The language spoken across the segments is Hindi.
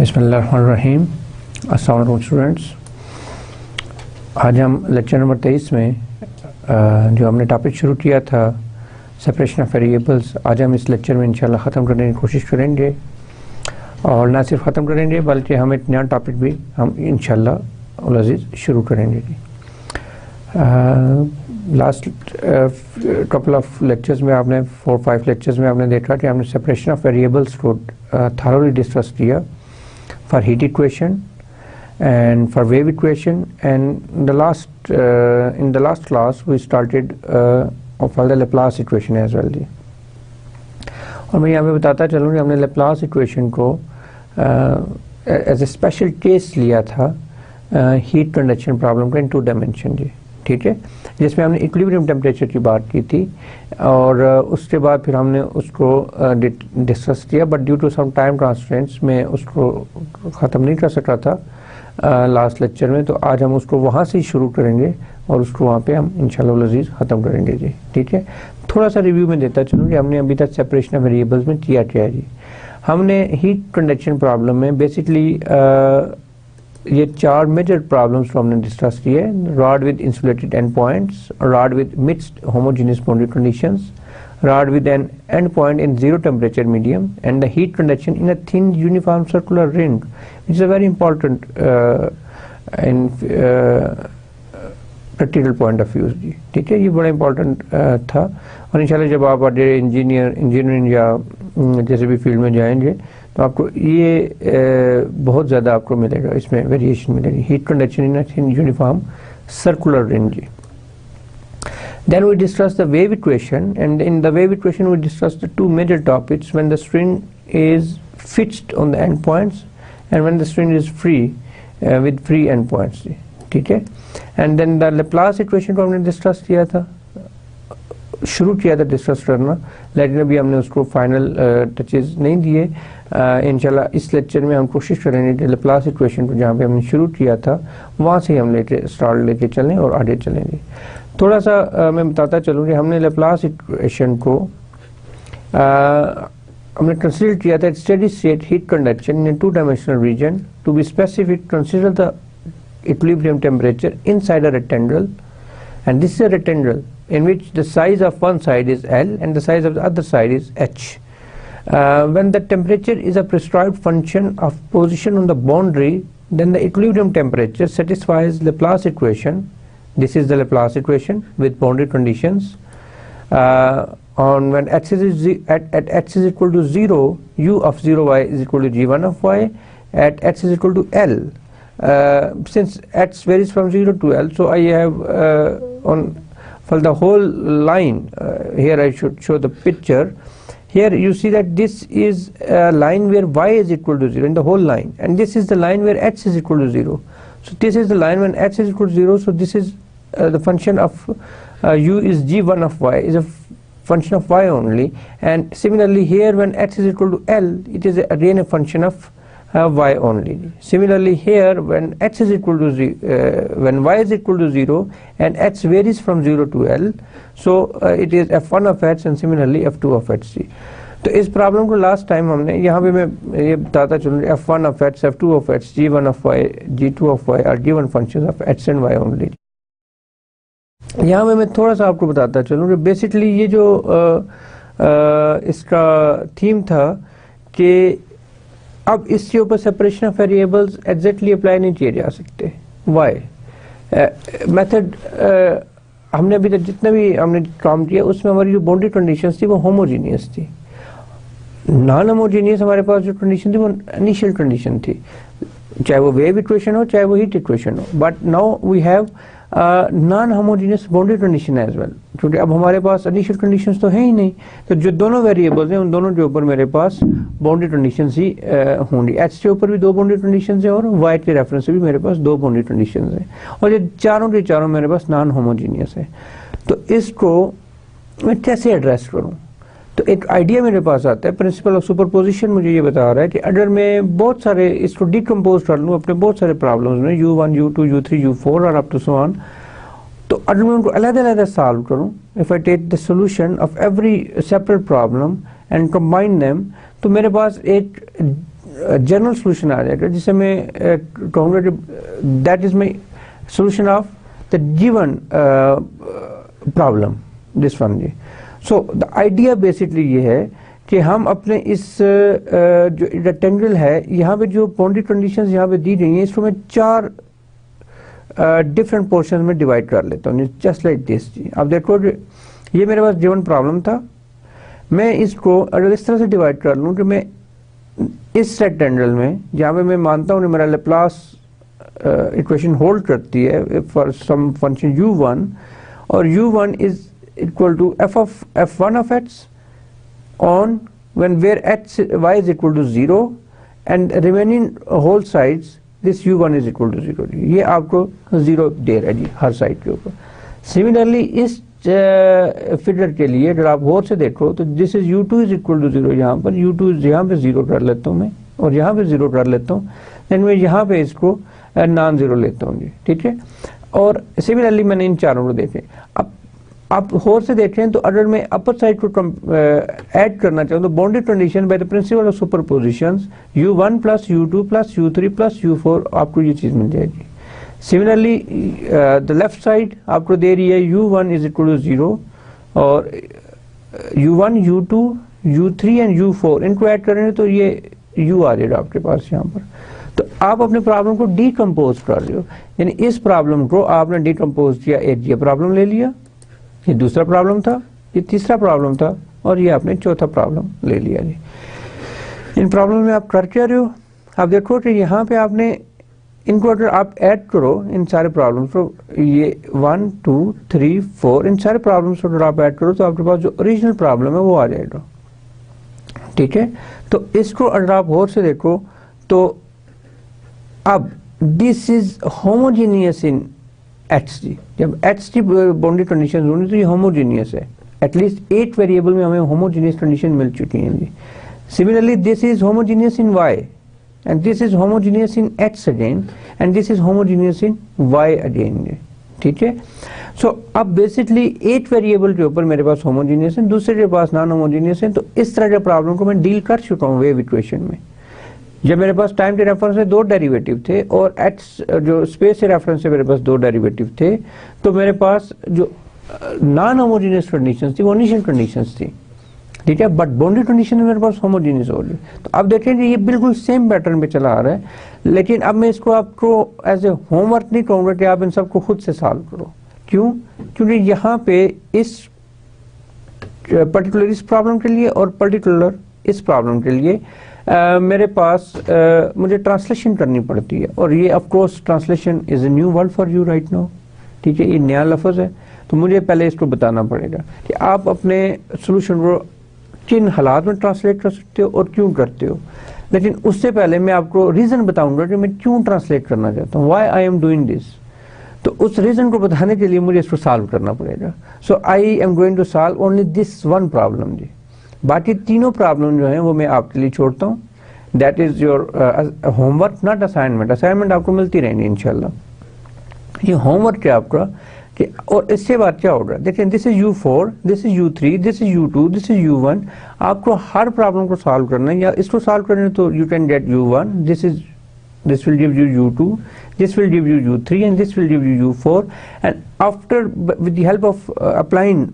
बिस्मिल्लाहिर्रहमानिर्रहीम। अस्सलाम वालेकुम स्टूडेंट्स। आज हम लेक्चर नंबर 23 में जो हमने टॉपिक शुरू किया था सेपरेशन ऑफ वेरिएबल्स, आज हम इस लेक्चर में इंशाल्लाह ख़त्म करने की कोशिश करेंगे। और ना सिर्फ ख़त्म करेंगे बल्कि हम एक नया टॉपिक भी हम इंशाल्लाह उल अज़ीज़ शुरू करेंगे। लास्ट कपल ऑफ लेक्चर्स में आपने 4-5 लेक्चर्स में आपने देखा कि हमने सेपरेशन ऑफ वेरिएबल्स को thoroughly डिस्कस किया for heat equation and for wave equation, and in the last class we started for the Laplace equation as well जी। और मैं यहाँ पे बताता चलूँ कि हमने Laplace equation को एज ए स्पेशल केस लिया था हीट कंडक्शन प्रॉब्लम का इन 2 डायमेंशन जी, ठीक है, जिसमें हमने इक्विलिब्रियम टेम्परेचर की बात की थी और उसके बाद फिर हमने उसको डिस्कस किया, but due to some time constraints में उसको ख़त्म नहीं कर सका था लास्ट लेक्चर में, तो आज हम उसको वहाँ से ही शुरू करेंगे और उसको वहाँ पे हम इंशाल्लाह अज़ीज़ ख़त्म करेंगे जी, ठीक है। थोड़ा सा रिव्यू में देता चलूँ कि हमने अभी तक सेपरेशन ऑफ वेरिएबल्स में किया क्या है जी। हमने हीट कंडक्शन प्रॉब्लम में बेसिकली ये 4 मेजर प्रॉब्लम्स को हमने डिस्कस किए। Rod with insulated and points, rod with mixed homogeneous boundary conditions, rod with an end point in zero temperature medium, and the heat conduction in a thin uniform circular ring, which is a very important in practical point of view जी, ठीक है। ये बड़ा important था और इंशाल्लाह जब आप आगे इंजीनियरिंग या जैसे भी फील्ड में जाएंगे तो आपको ये बहुत ज़्यादा आपको मिलेगा, इसमें वेरिएशन मिलेगी। Heat conduction in a thin uniform circular ring जी। Then we discussed the wave equation, and in the wave equation we discussed the 2 major topics: when the string is fixed on the endpoints and when the string is free with free endpoints, ठीक है। And then the Laplace equation को हमने डिस्कस किया था, शुरू किया था डिस्कस करना, लेकिन अभी हमने उसको फाइनल टचेज नहीं दिए। इंशाल्लाह इस लेक्चर में हम कोशिश करेंगे कि Laplace इक्वेशन को जहाँ पे हमने शुरू किया था वहाँ से ही हम लेके चलें और आगे चलेंगे। थोड़ा सा मैं बताता चलूँ कि हमने Laplace इक्वेशन को हमने कंसीडर किया था steady state heat conduction in 2 dimensional region. To be specific, consider the equilibrium temperature inside a rectangle, and this is a rectangle in which the size of one side is L and the size of the other side is H. When the temperature is a prescribed function of position on the boundary, then the equilibrium temperature satisfies Laplace equation. This is the Laplace equation with boundary conditions. On when x is at x is equal to 0, u of 0y is equal to g1 of y at x is equal to L. Since x varies from 0 to L, so I have for the whole line, here I should show the picture. Here you see that this is a line where y is equal to 0 in the whole line, and this is the line where x is equal to 0. So this is the line when x is equal to 0, so this is the function of u is g1 of y, is a function of y only, and similarly here when x is equal to L, it is again a function of y only. Similarly here when x is equal to when y is equal to 0 and x varies from 0 to L, so it is f1 of h and similarly f2 of h जी। तो इस प्रॉब्लम को लास्ट टाइम हमने यहाँ पे मैं ये बताता चलूँ f1 of h, f2 of h, g1 of y, g2 of y are given functions of h and y only। यहाँ पे मैं थोड़ा सा आपको बताता चलूँ कि बेसिकली ये जो इसका थीम था कि अब इसके ऊपर separation of variables exactly apply नहीं किए जा सकते। वाई मेथड हमने अभी तक जितना भी हमने काम किया उसमें हमारी जो बाउंड्री कंडीशंस थी वो होमोजीनियस थी। नॉन होमोजीनियस हमारे पास जो कंडीशन थी वो इनिशियल कंडीशन थी, चाहे वो वेव इक्वेशन हो चाहे वो हीट इक्वेशन हो, but now we have non homogeneous boundary condition as well, क्योंकि अब हमारे पास इनिशियल कंडीशंस तो है ही नहीं, तो जो दोनों वेरिएबल्स हैं उन दोनों के ऊपर मेरे पास बाउंड्री कंडीशंस ही होंगी। एच के ऊपर भी 2 बाउंड्री कंडीशंस हैं और वाई के रेफरेंस से भी मेरे पास 2 बाउंड्री कंडीशंस हैं, और ये चारों के चारों मेरे पास नॉन होमोजीनियस है। तो इसको मैं कैसे एड्रेस करूँ? तो एक आइडिया मेरे पास आता है, प्रिंसिपल ऑफ सुपरपोजिशन मुझे ये बता रहा है कि अगर मैं बहुत सारे इसको डिकम्पोज कर लूँ अपने बहुत सारे प्रॉब्लम्स में u1, u2, u3, u4 और अप टू सो ऑन, तो अगर मैं उनको अलग-अलग सॉल्व करूँ, if I take the solution of every separate problem and combine them, तो मेरे पास एक जनरल सोल्यूशन आ जाएगा, जिसे मैं कहूँगा that is my solution of the given problem, this one जी। सो द आइडिया बेसिकली ये है कि हम अपने इस जो रेक्टेंगल है, यहाँ पे जो बाउंड्री कंडीशंस यहाँ पे दी गई हैं, इसको मैं 4 डिफरेंट पोर्शन में डिवाइड कर लेता हूँ, जस्ट लाइक दिस जी। अब देखो ये मेरे पास गिवन प्रॉब्लम था, मैं इसको अगर इस तरह से डिवाइड कर लूँ कि मैं इस रेक्टेंगल में, जहाँ पे मैं मानता हूँ कि मेरा लेप्लास इक्वेशन होल्ड करती है फॉर सम फंक्शन u1, और u1 is equal to f1 of x on when where y is equal to 0 and remaining whole sides this u1 is equal to 0। ये आपको 0 दे रहा है जी हर साइड के ऊपर। सिमिलरली इस फिगर के लिए अगर आप गौर से देखो तो this is u2 is equal to 0, यहाँ पर u2 यहाँ पे 0 कर लेता हूँ मैं, और यहाँ पे 0 कर लेता हूँ, देन मैं यहाँ पे इसको नॉन जीरो लेता हूँ जी, ठीक है। और सिमिलरली मैंने इन चारों को देखे। अब आप होर से देखें तो अगर मैं अपर साइड को ऐड करना चाहूँ तो boundary condition by the principle of superpositions u1 plus u2 plus u3 plus u4 आपको ये चीज मिल जाएगी। सिमिलरली द लेफ्ट साइड आपको दे रही है u1 इज इक्वल टू 0, और u1 u2 u3 and u4 इनको ऐड करेंगे तो ये u आ जाएगा आपके पास यहाँ पर। तो आप अपने प्रॉब्लम को डिकम्पोज कर रहे हो, यानी इस प्रॉब्लम को आपने डिकम्पोज किया, एक ये प्रॉब्लम ले लिया, ये दूसरा प्रॉब्लम था, ये तीसरा प्रॉब्लम था, और ये आपने चौथा प्रॉब्लम ले लिया जी। इन प्रॉब्लम में आप कर क्या रहे हो, आप देखो कि यहाँ पे आपने इनको अगर आप ऐड करो इन सारे प्रॉब्लम्स को, ये 1 2 3 4 इन सारे प्रॉब्लम्स को अगर आप ऐड करो तो आपके पास जो ओरिजिनल प्रॉब्लम है वो आ जाएगा, ठीक है। तो इसको अगर आप गौर से देखो तो अब this is homogeneous in H D. जब एच डी बाउंड्री कंडीशन होनी तो ये होमोजीनियस है, एटलीस्ट 8 वेरिएबल में हमें होमोजीनियस कंडीशन मिल चुकी है जी। Similarly this is homogeneous in Y, and this is homogeneous in x again, and this is homogeneous in y again, ठीक है। सो अब बेसिकली 8 वेरिएबल के ऊपर मेरे पास होमोजीनियस है, दूसरे के पास नॉन होमोजीनियस है। तो इस तरह के प्रॉब्लम को मैं डील कर चुका हूँ वेव इक्वेशन में। जब मेरे पास टाइम के रेफरेंस से 2 डेरिवेटिव थे और एक्स जो स्पेस के रेफरेंस से मेरे पास 2 डेरिवेटिव थे, तो मेरे पास जो नॉन होमोजीनियस कंडीशंस थी वो इनिशियल कंडीशंस थी, ठीक है। बट बाउंड्री कंडीशन मेरे पास होमोजीनियस हो रही। तो अब देखेंगे ये बिल्कुल सेम पैटर्न पे चला आ रहा है, लेकिन अब मैं इसको आपको एज ए होमवर्क नहीं कहूँगा कि आप इन सबको खुद से सॉल्व करो। क्यों? क्योंकि यहाँ पे इस पर्टिकुलर इस प्रॉब्लम के लिए और पर्टिकुलर इस प्रॉब्लम के लिए मेरे पास मुझे ट्रांसलेशन करनी पड़ती है, और ये of course translation is a new word for you right now, ठीक है। ये नया लफ्ज़ है, तो मुझे पहले इसको बताना पड़ेगा कि आप अपने सोल्यूशन को किन हालात में ट्रांसलेट कर सकते हो और क्यों करते हो। लेकिन उससे पहले मैं आपको रीज़न बताऊंगा कि मैं क्यों ट्रांसलेट करना चाहता हूँ, why I am doing this. तो उस रीज़न को बताने के लिए मुझे इसको सॉल्व करना पड़ेगा। So I am going to solve only this one problem जी। बाकी तीनों प्रॉब्लम जो हैं वो मैं आपके लिए छोड़ता हूँ। That is your homework, not assignment. Assignment आपको मिलती रहेंगी इंशाल्लाह। ये होमवर्क है आपका कि, और इससे बात क्या होगा, देखिए this is u4, this is u3, this is u2, this is u1। आपको हर प्रॉब्लम को सॉल्व करना है, या इसको सॉल्व करना है तो you can get u1, this will give you u2, this will give you u3, and this will give you u4, and after with the help of applying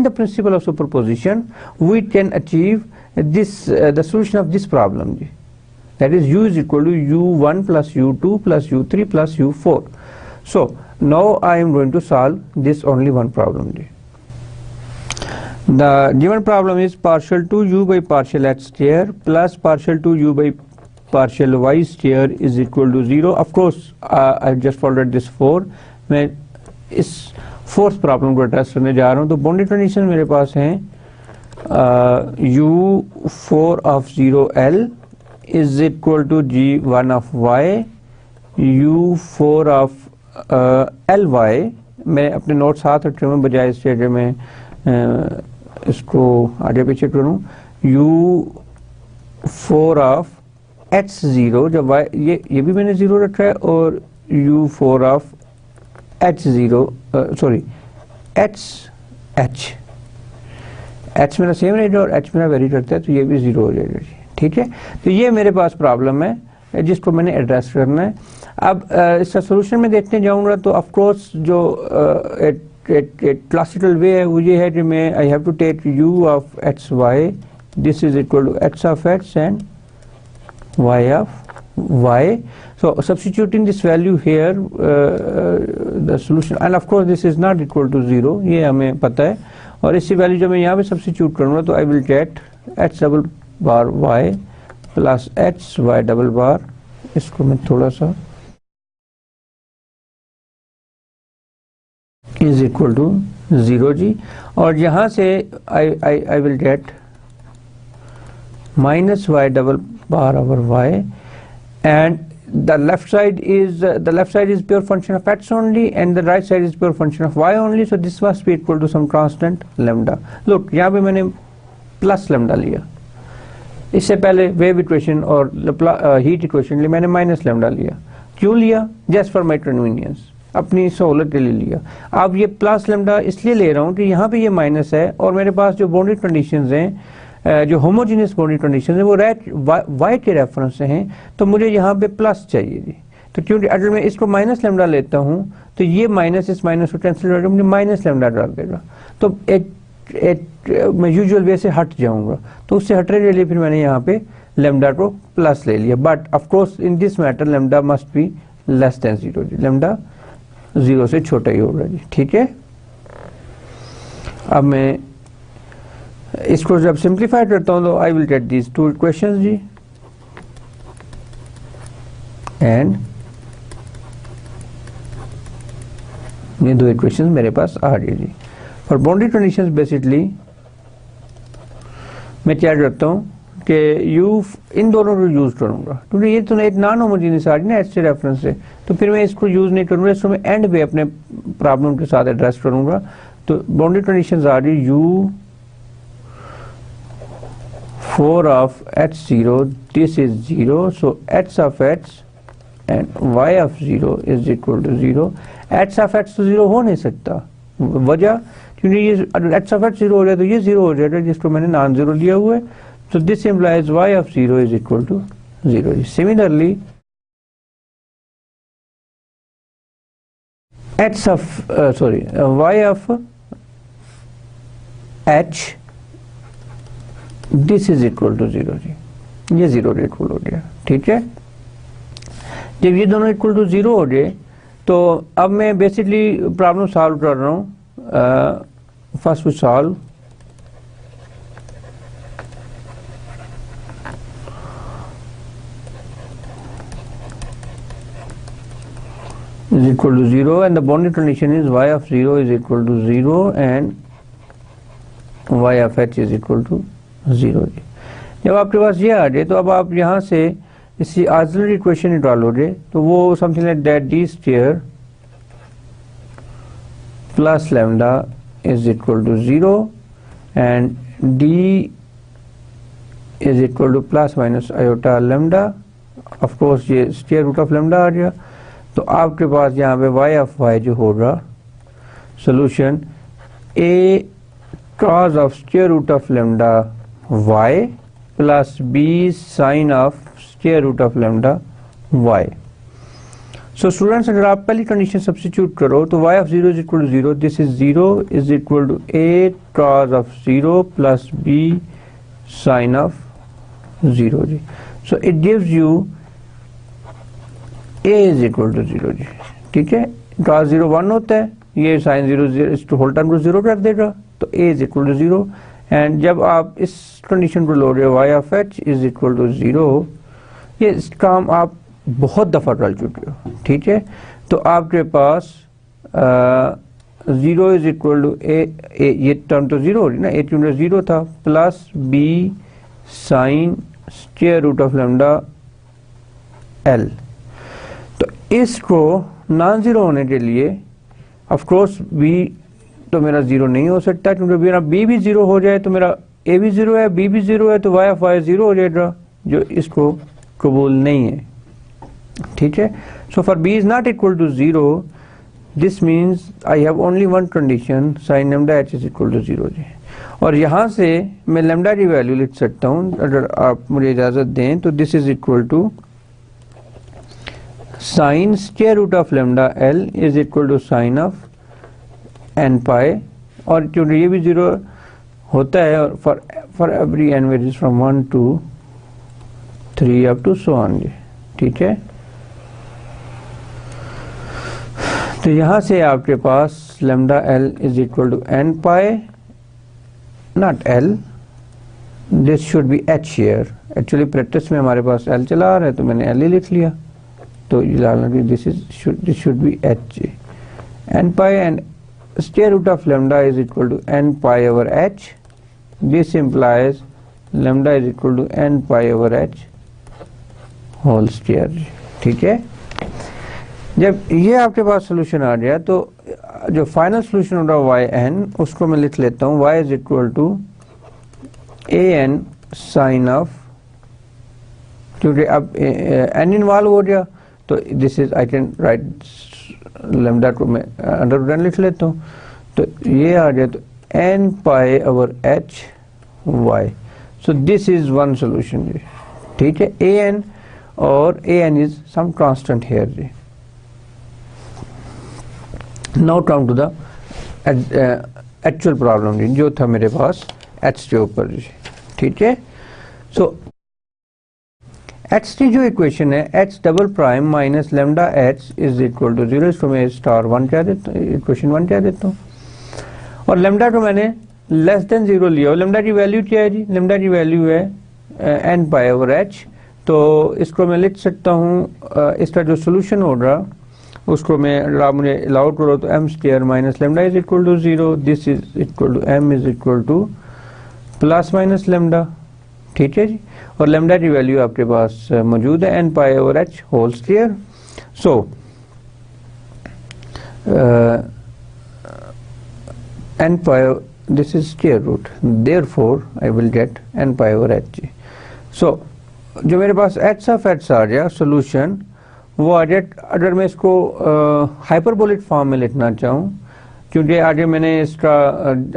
the principle of superposition, we can achieve this the solution of this problem, that is u is equal to u1 plus u2 plus u3 plus u4. So now I am going to solve this only one problem. The given problem is partial 2u by partial x square plus partial 2u by partial y square is equal to 0. Of course I have just followed this 4. मैं इस फोर्थ प्रॉब्लम को एड्रेस करने जा रहा हूँ। तो बाउंड्री कंडीशन मेरे पास हैं u4 of 0l is equal to g1 of y, u4 of ly। मैं अपने नोट साथ रखे हुए बजाय इससे अगर मैं इसको आगे पीछे करूँ, u4 ऑफ h0, जब y ये भी मैंने 0 रखा है, और u4 of h0 sorry h मेरा सेम रहेगा और h मेरा वेरी करता है, तो ये भी 0 हो जाएगा, ठीक है। तो ये मेरे पास प्रॉब्लम है जिसको मैंने एड्रेस करना है। अब इसका सोल्यूशन में देखने जाऊंगा तो ऑफ कोर्स जो क्लासिकल वे है वो ये है कि मैं I have to take u of X Y, this is equal to x of x and y of y. So substituting this value here, the solution, and of course this is not equal to 0, ये हमें पता है, और इसी वैल्यू जब मैं यहाँ पे सब्सिट्यूट करूँगा तो I will get x double bar y plus x y double bar, इसको मैं थोड़ा सा इज इक्वल टू 0 जी, और यहाँ से आई will get minus y double bar over y, and the left side is pure function of x only and the right side is pure function of y only, so this must be equal to some constant lambda. Look, यहाँ पे मैंने प्लस लैम्डा लिया, इससे पहले वेव इक्वेशन और हीट इक्वेशन लिए मैंने माइनस लैम्डा लिया। क्यों लिया? जस्ट फॉर माई कन्वीनियंस, अपनी सहूलत के लिए लिया। अब ये प्लस लैम्डा इसलिए ले रहा हूँ कि यहाँ पे ये माइनस है और मेरे पास जो बाउंड्री कंडीशंस हैं, जो होमोजेनियस बाउंड्री कंडीशन है वो वाई के रेफरेंस से हैं, तो मुझे यहाँ पे प्लस चाहिए जी। तो क्योंकि अगर मैं इसको माइनस लैम्डा लेता हूँ तो ये माइनस इस माइनस को कैंसिल करके मुझे माइनस लैम्डा डाल देगा, तो मैं यूजुअल वे से हट जाऊँगा, तो उससे हटने के लिए फिर मैंने यहाँ पे लैम्डा को प्लस ले लिया। But of course in this matter lambda must be less than 0 जी, लैम्डा 0 से छोटा ही होगा जी, ठीक है। अब मैं इसको जब सिंप्लीफाई करता हूं तो I will get these two equations जी, एंड ये दो इक्वेशंस मेरे पास आ गई जी। फॉर बाउंड्री कंडीशंस बेसिकली मैं क्या करता हूं कि यू इन दोनों को यूज करूंगा, क्योंकि ये तो एक नॉन होमोजेनियस आ रही ना एच से रेफरेंस से, तो फिर मैं इसको यूज नहीं करूंगा, इसको मैं एंड पे अपने प्रॉब्लम के साथ एड्रेस करूंगा। तो बाउंड्री कंडीशंस आ रही you 4 of h0, this is 0, so x of h and y of 0 is equal to 0. x of h तो 0 हो नहीं सकता, वजह क्योंकि ये x of h 0 हो जाए तो ये 0 हो जाएगा जिसको मैंने नॉन 0 लिया हुआ है, so this implies y of 0 is equal to 0. Similarly, y of h this is equal to 0 जी, ये 0 इक्वल हो गया, ठीक है। जब ये दोनों इक्वल टू 0 हो गए तो अब मैं बेसिकली प्रॉब्लम सॉल्व कर रहा हूँ। First we solve is equal to 0 and the boundary condition is y of 0 is equal to 0 and y of h is equal to 0 जी। जब आपके पास ये आ जाए तो अब आप यहाँ से इसी ऑक्सिलरी इक्वेशन निकालोगे तो वो something like that D square plus lambda is equal to 0 and D is equal to plus minus iota lambda, of course ये स्क्वायर रूट ऑफ लैम्डा आ गया। तो आपके पास यहाँ पे y ऑफ y जो होगा solution a cos of square root of lambda y plus b sin of square root of lambda y. So students, अगर आप पहली कंडीशन सब्स्टिट्यूट करो तो y of 0 is equal to 0, this is 0 is equal to a cos of 0 plus b sin of 0 ji. So it gives you a is equal to 0 जी, ठीक है। cos 0 1 होता है, ये sin 0 0 होल टर्म को 0 कर देगा, तो a is equal to 0 and जब आप इस कंडीशन को लो रहे हो y of h is equal to 0, ये काम आप बहुत दफ़ा कर चुके हो, ठीक है। तो आपके पास 0 इज इक्वल टू a, ये टर्म तो 0 हो रही ना, a क्योंकि 0 था, plus b sine square root of lambda l। तो इसको नॉन जीरो होने के लिए ऑफ कोर्स b तो मेरा 0 नहीं हो सकता, क्योंकि मेरा b भी 0 हो जाए तो मेरा a भी 0 है, b भी 0 है, तो y ऑफ y 0 हो जाएगा, जो इसको कबूल नहीं है, ठीक है। So for b is not equal to 0, this means I have only one condition, sine lambda h is equal to 0 जी। और यहाँ से मैं लैम्डा की वैल्यू लिख सकता हूँ, अगर आप मुझे इजाज़त दें तो this is equal to sine square root of lambda L is equal to sine of N pi, और क्योंकि ये भी जीरो होता है और for every N varies from 1 to 3 up to so on जी, ठीक है। तो यहाँ से आपके पास lambda L is equal to N pi, not L, this should be H here. Actually practice में हमारे पास एल चला आ रहा है तो मैंने एल ही लिख लिया, तो this should be H N pi, and square root of lambda is equal to n pi over h. This implies lambda is equal to n pi over h whole square, ठीक है। जब ये आपके पास सोल्यूशन आ गया तो जो फाइनल सोल्यूशन होगा y n, उसको मैं लिख लेता हूँ y is equal to a n sin of, क्योंकि अब n इन्वॉल्व हो गया तो this is, I can write lambda को मैं अंडर रूट n लिख लेता हूँ, तो ये आ गया तो n pi over h y। So this is one solution जी, ठीक है। a n और a n इज सम कांस्टेंट हियर जी। Now come to the actual problem जी, जो था मेरे पास h के ऊपर जी, ठीक है। सो h की जो इक्वेशन है h double prime minus lambda h is equal to 0, इसको मैं स्टार 1 कह देता हूँ, इक्वेशन 1 कह देता हूँ, और लैम्डा को मैंने लेस देन 0 लिया। और लैम्डा की वैल्यू क्या है जी, लैम्डा की वैल्यू है n पाई ओवर h, तो इसको मैं लिख सकता हूँ, इसका जो सोल्यूशन होगा उसको मैं, अगर आप मुझे अलाउ करो तो m square minus lambda is equal to 0, this is equal to m is equal to plus minus lambda, ठीक है जी। और लैम्डा की वैल्यू आपके पास मौजूद है n pi over h whole square. So n pi, this is square root, therefore I will get n pi over h जी। सो जो मेरे पास h ऑफ h आ गया सोल्यूशन, वो आ गया, अगर मैं इसको हाइपरबोलिक फॉर्म में लिखना चाहूँ, क्योंकि आगे मैंने इसका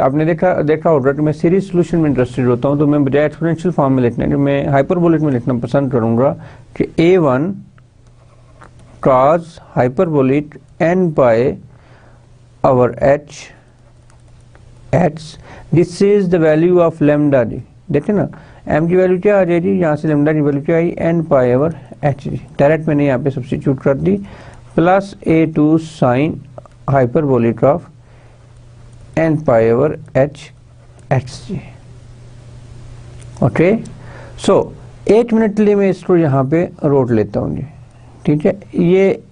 आपने देखा होगा कि मैं सीरीज सोल्यूशन में इंटरेस्टेड होता हूँ, तो मैं बजाय एक्सपोनेंशियल फॉर्म में लिखने के मैं हाइपरबोलिक में लिखना पसंद करूँगा कि a1 cos hyperbolic n pi over h h, this is the value of lambda जी। देखें ना m की वैल्यू क्या आ जाएगी, यहाँ से लैम्डा की वैल्यू क्या आई n पाई ओवर h जी, डायरेक्ट मैंने यहाँ पे सब्स्टिट्यूट कर दी, plus a2 sine hyperbolic of n pi over h x जी, ओके। सो 1 मिनट के लिए मैं इसको यहाँ पे रोक लेता हूँ जी, ठीक है। ये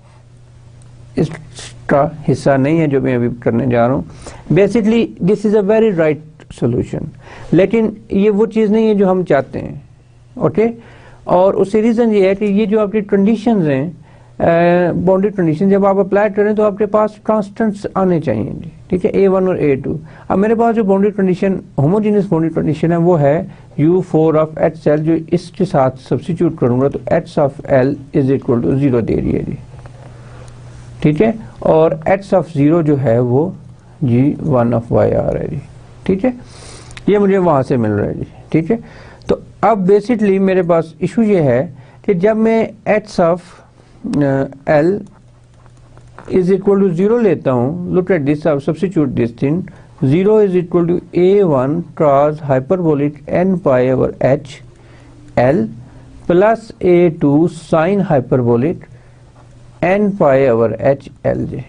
इसका हिस्सा नहीं है जो मैं अभी करने जा रहा हूँ। Basically this is a very right solution, लेकिन ये वो चीज़ नहीं है जो हम चाहते हैं, ओके। और उससे रीज़न ये है कि ये जो आपकी कंडीशंस हैं, बाउंड्री कंडीशन, जब आप अप्लाई करें तो आपके पास कांस्टेंट्स आने चाहिए जी, ठीक है, a1 और a2। अब मेरे पास जो boundary condition, homogeneous boundary condition है, वो है u4 ऑफ HL, जो इसके साथ सब्स्टिट्यूट करूंगा तो h of L is equal to 0 दे रही है जी, ठीक है। और h ऑफ 0 जो है वो g1 ऑफ y आ रहा है जी, ठीक है। ये मुझे वहाँ से मिल रहा है जी, ठीक है। तो अब बेसिकली मेरे पास इशू ये है कि जब मैं h of L is equal to 0 लेता हूँ, look at this, substitute this thing, 0 is equal to a1 cos hyperbolic n pi over h L plus a2 sin hyperbolic n pi over h L j।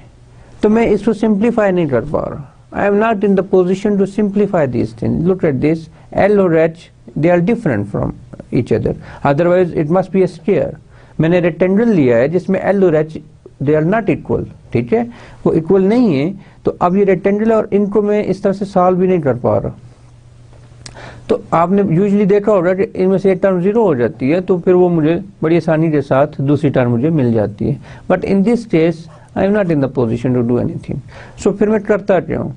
तो मैं इसको सिंप्लीफाई नहीं कर पा रहा, I am not in the position to simplify these things. Look at this, L और h, they are different from each other, otherwise it must be a square। मैंने रेक्टेंगल लिया है जिसमें L और h they are not equal, ठीक है, वो इक्वल नहीं है, तो अब ये रेक्टेंगल और इनको मैं इस तरह से सॉल्व भी नहीं कर पा रहा। तो आपने यूजुअली देखा होगा कि इनमें से एक टर्म 0 हो जाती है, तो फिर वो मुझे बड़ी आसानी के साथ दूसरी टर्म मुझे मिल जाती है, but in this case I am not in the position to do anything. So फिर मैं करता क्या हूँ,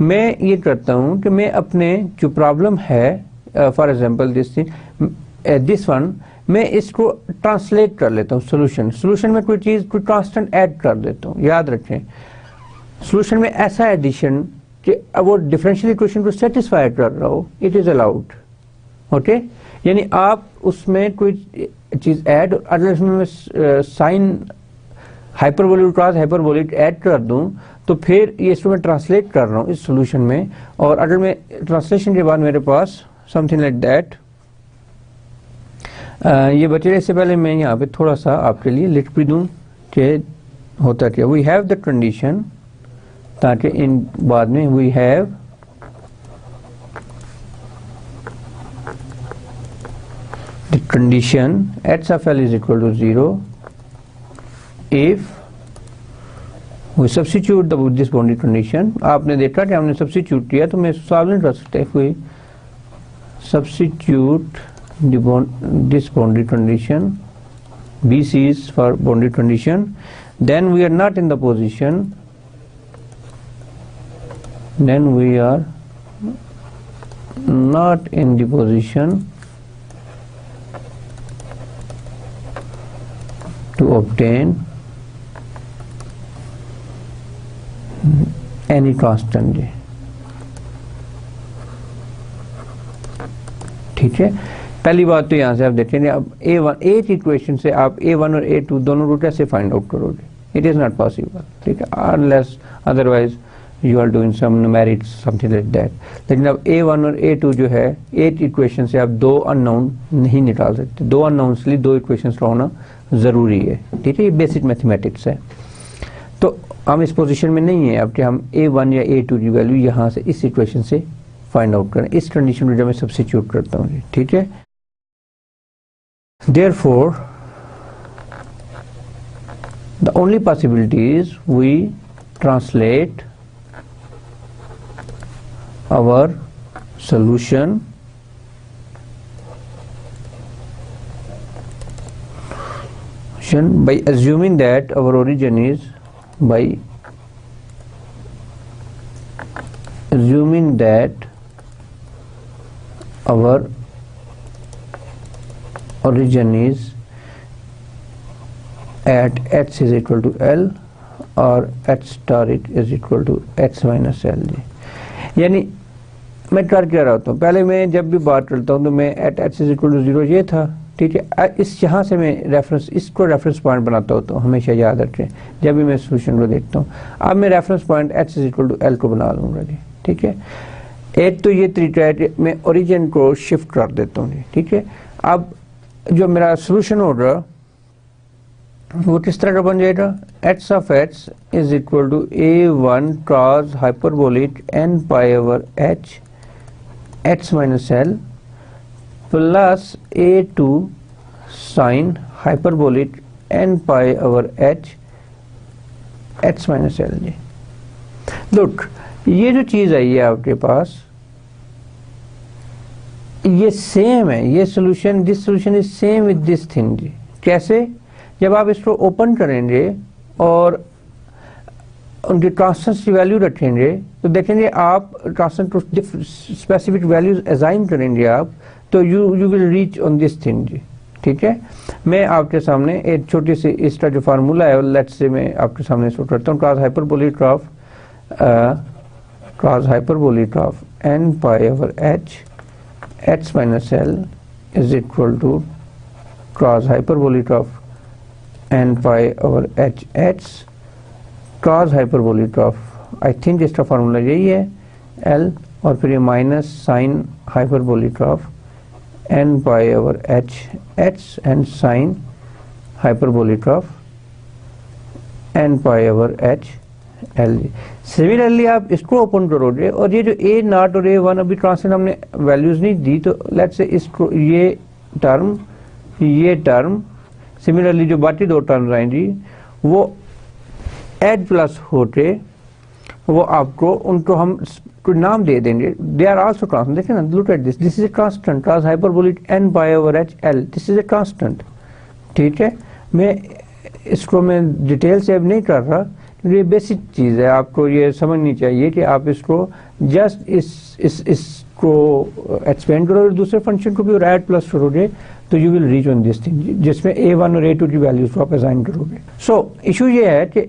मैं ये करता हूँ कि मैं अपने जो प्रॉब्लम है, फॉर एग्जाम्पल दिस वन, मैं इसको ट्रांसलेट कर लेता हूँ सोल्यूशन में कोई कांस्टेंट ऐड कर देता हूँ। याद रखें सोल्यूशन में ऐसा एडिशन कि वो डिफरेंशियल इक्वेशन को सेटिस्फाई कर रहा हो, इट इज अलाउड। ओके, यानी आप उसमें कोई चीज ऐड, अगर इसमें sine hyperbolic cross hyperbolic add कर दूं तो फिर ये इसको मैं ट्रांसलेट कर रहा हूँ इस सॉल्यूशन में, और अगर मैं ट्रांसलेशन के बाद मेरे पास समथिंग लाइक दैट ये बचे। इससे पहले मैं यहाँ पे थोड़ा सा आपके लिए लिख भी दूँ कि होता क्या। वी हैव द कंडीशन, ताकि इन बाद में we have the condition h of l is equal to 0 if we substitute this boundary condition। आपने देखा कि हमने सब्स्टिट्यूट किया, तो मैं सॉल्व नहीं कर सकता। कोई substitute this boundary condition, BC is for boundary condition, then we are not in the position, then we are not in the position to obtain any constant। ठीक है, पहली बात तो यहाँ से आप देखेंगे, अब A1 एक इक्वेशन से आप A1 और A2 दोनों को कैसे फाइंड आउट करोगे? It is not possible. ठीक है, unless otherwise you are doing some numerics something like that. लेकिन अब A1 और A2 जो है, एक इक्वेशन से आप दो अननोन नहीं निकाल सकते। दो अननोन्स के लिए दो इक्वेशंस का होना ज़रूरी है। ठीक है, ये बेसिक मैथमेटिक्स है। तो हम इस पोजीशन में नहीं है अब कि हम A1 या A2 की वैल्यू यहाँ से इस इक्वेशन से फाइंड आउट करें। इस कंडीशन में जब मैं सब्स्टिट्यूट करता हूँ, ठीक है। Therefore, the only possibility is we translate our solution by assuming that our origin is our origin is at h is equal to L और h star it is equal to x minus L। यानी मैं कर क्या रहा हूँ, पहले मैं जब भी बात करता हूँ तो मैं at h is equal to 0 ये था। ठीक है, इस यहाँ से मैं रेफरेंस, इसको रेफरेंस पॉइंट बनाता हूँ, तो हमेशा याद रखें जब भी मैं सोल्यूशन को देखता हूँ। अब मैं reference point h is equal to L को बना लूँगा जी। ठीक है, एक तो ये तरीका है कि मैं ओरिजिन को शिफ्ट कर देता हूँ जी। ठीक है, अब जो मेरा सोल्यूशन होगा वो किस तरह का बन जाएगा? h of h is equal to a1 cos hyperbolic n pi over h h minus l plus a2 sin hyperbolic n pi over h h minus l ji. Look, ये जो चीज़ आई है आपके पास, ये सेम है, ये solution, this solution is same with this thing जी। कैसे? जब आप इसको ओपन करेंगे और उनके कांस्टेंट्स की वैल्यू रखेंगे तो देखेंगे आप कांस्टेंट को स्पेसिफिक वैल्यूज असाइन करेंगे आप, तो you will reach on this thing जी। ठीक है, मैं आपके सामने एक छोटी सी इसका जो फार्मूला है, लेट्स से मैं आपके सामने इसको करता हूँ। cos hyperbolic of n pi over h h minus l is equal to cos hyperbolic of n pi over h h cos hyperbolic of, I think इसका फार्मूला यही है, l, और फिर ये minus sign hyperbolic of n pi over h h and sin hyperbolic of n pi over h l। Similarly आप इसको ओपन करोगे और ये जो a नॉट और a1 अभी ट्रांसलेट हमने वैल्यूज नहीं दी, तो लेट्स से इसको ये टर्म सिमिलरली जो बाकी दो टर्म्स आएंगी वो एड प्लस होते, वो आपको उनको हम कोई नाम दे देंगे। They are also constant. देखिए ना, look at this, this is a constant cos hyperbolic n pi over h l, this is a constant. ठीक है, मैं इसको मैं डिटेल से अब नहीं कर रहा, ये बेसिक चीज़ है, आपको ये समझनी चाहिए कि आप इसको जस्ट इसको एक्सपेंड करो और दूसरे फंक्शन को भी और ऐड प्लस करोगे तो you will reach on this thing, जिसमें a1 और a2 की वैल्यूज को आप असाइन करोगे। सो इशू ये है कि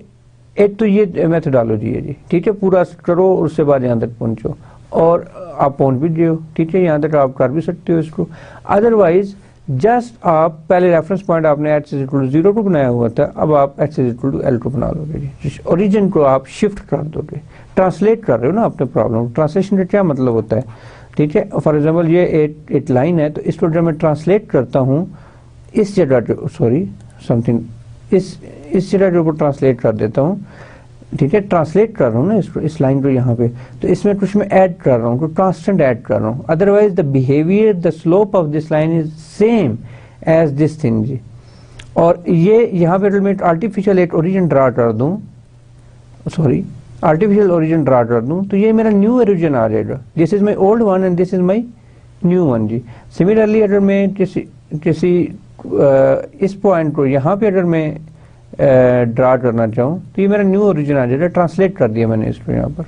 एक तो ये मेथोडोलॉजी है जी, ठीक है, पूरा करो उसके बाद यहाँ तक पहुँचो, और आप पहुँच भी गए हो, ठीक है, यहाँ तक आप कर भी सकते हो इसको। अदरवाइज जस्ट आप पहले रेफरेंस पॉइंट आपने h इज इक्वल टू 0 बनाया हुआ था, अब आप h is equal to L2 बना लोगे जी, ओरिजिन को आप शिफ्ट कर दोगे, ट्रांसलेट कर रहे हो ना अपने प्रॉब्लम। ट्रांसलेशन का क्या मतलब होता है, ठीक है, फॉर एग्जाम्पल ये एक लाइन है, तो इसको जब मैं ट्रांसलेट करता हूँ इस जगह, सॉरी समथिंग, इस जगह के ऊपर ट्रांसलेट कर देता हूँ, ठीक है, ट्रांसलेट कर रहा हूँ ना इसको, इस लाइन को यहाँ पे, तो इसमें कुछ मैं ऐड कर रहा हूँ, कुछ कांस्टेंट ऐड कर रहा हूँ। Otherwise the behaviour, the slope of this line is same as this thing जी। और ये यहाँ पे मैं आर्टिफिशियल एक ओरिजिन ड्रा कर दूँ, सॉरी आर्टिफिशियल ओरिजिन ड्रा कर दूँ, तो ये मेरा न्यू ओरिजिन आ जाएगा। This is my old one and this is my new one जी। सिमिलरली अगर मैं किसी इस पॉइंट को यहाँ पे अगर मैं ड्रा करना चाहूँ, तो ये मेरा न्यू ओरिजिन आ जाएगा, ट्रांसलेट कर दिया मैंने इसको यहाँ पर,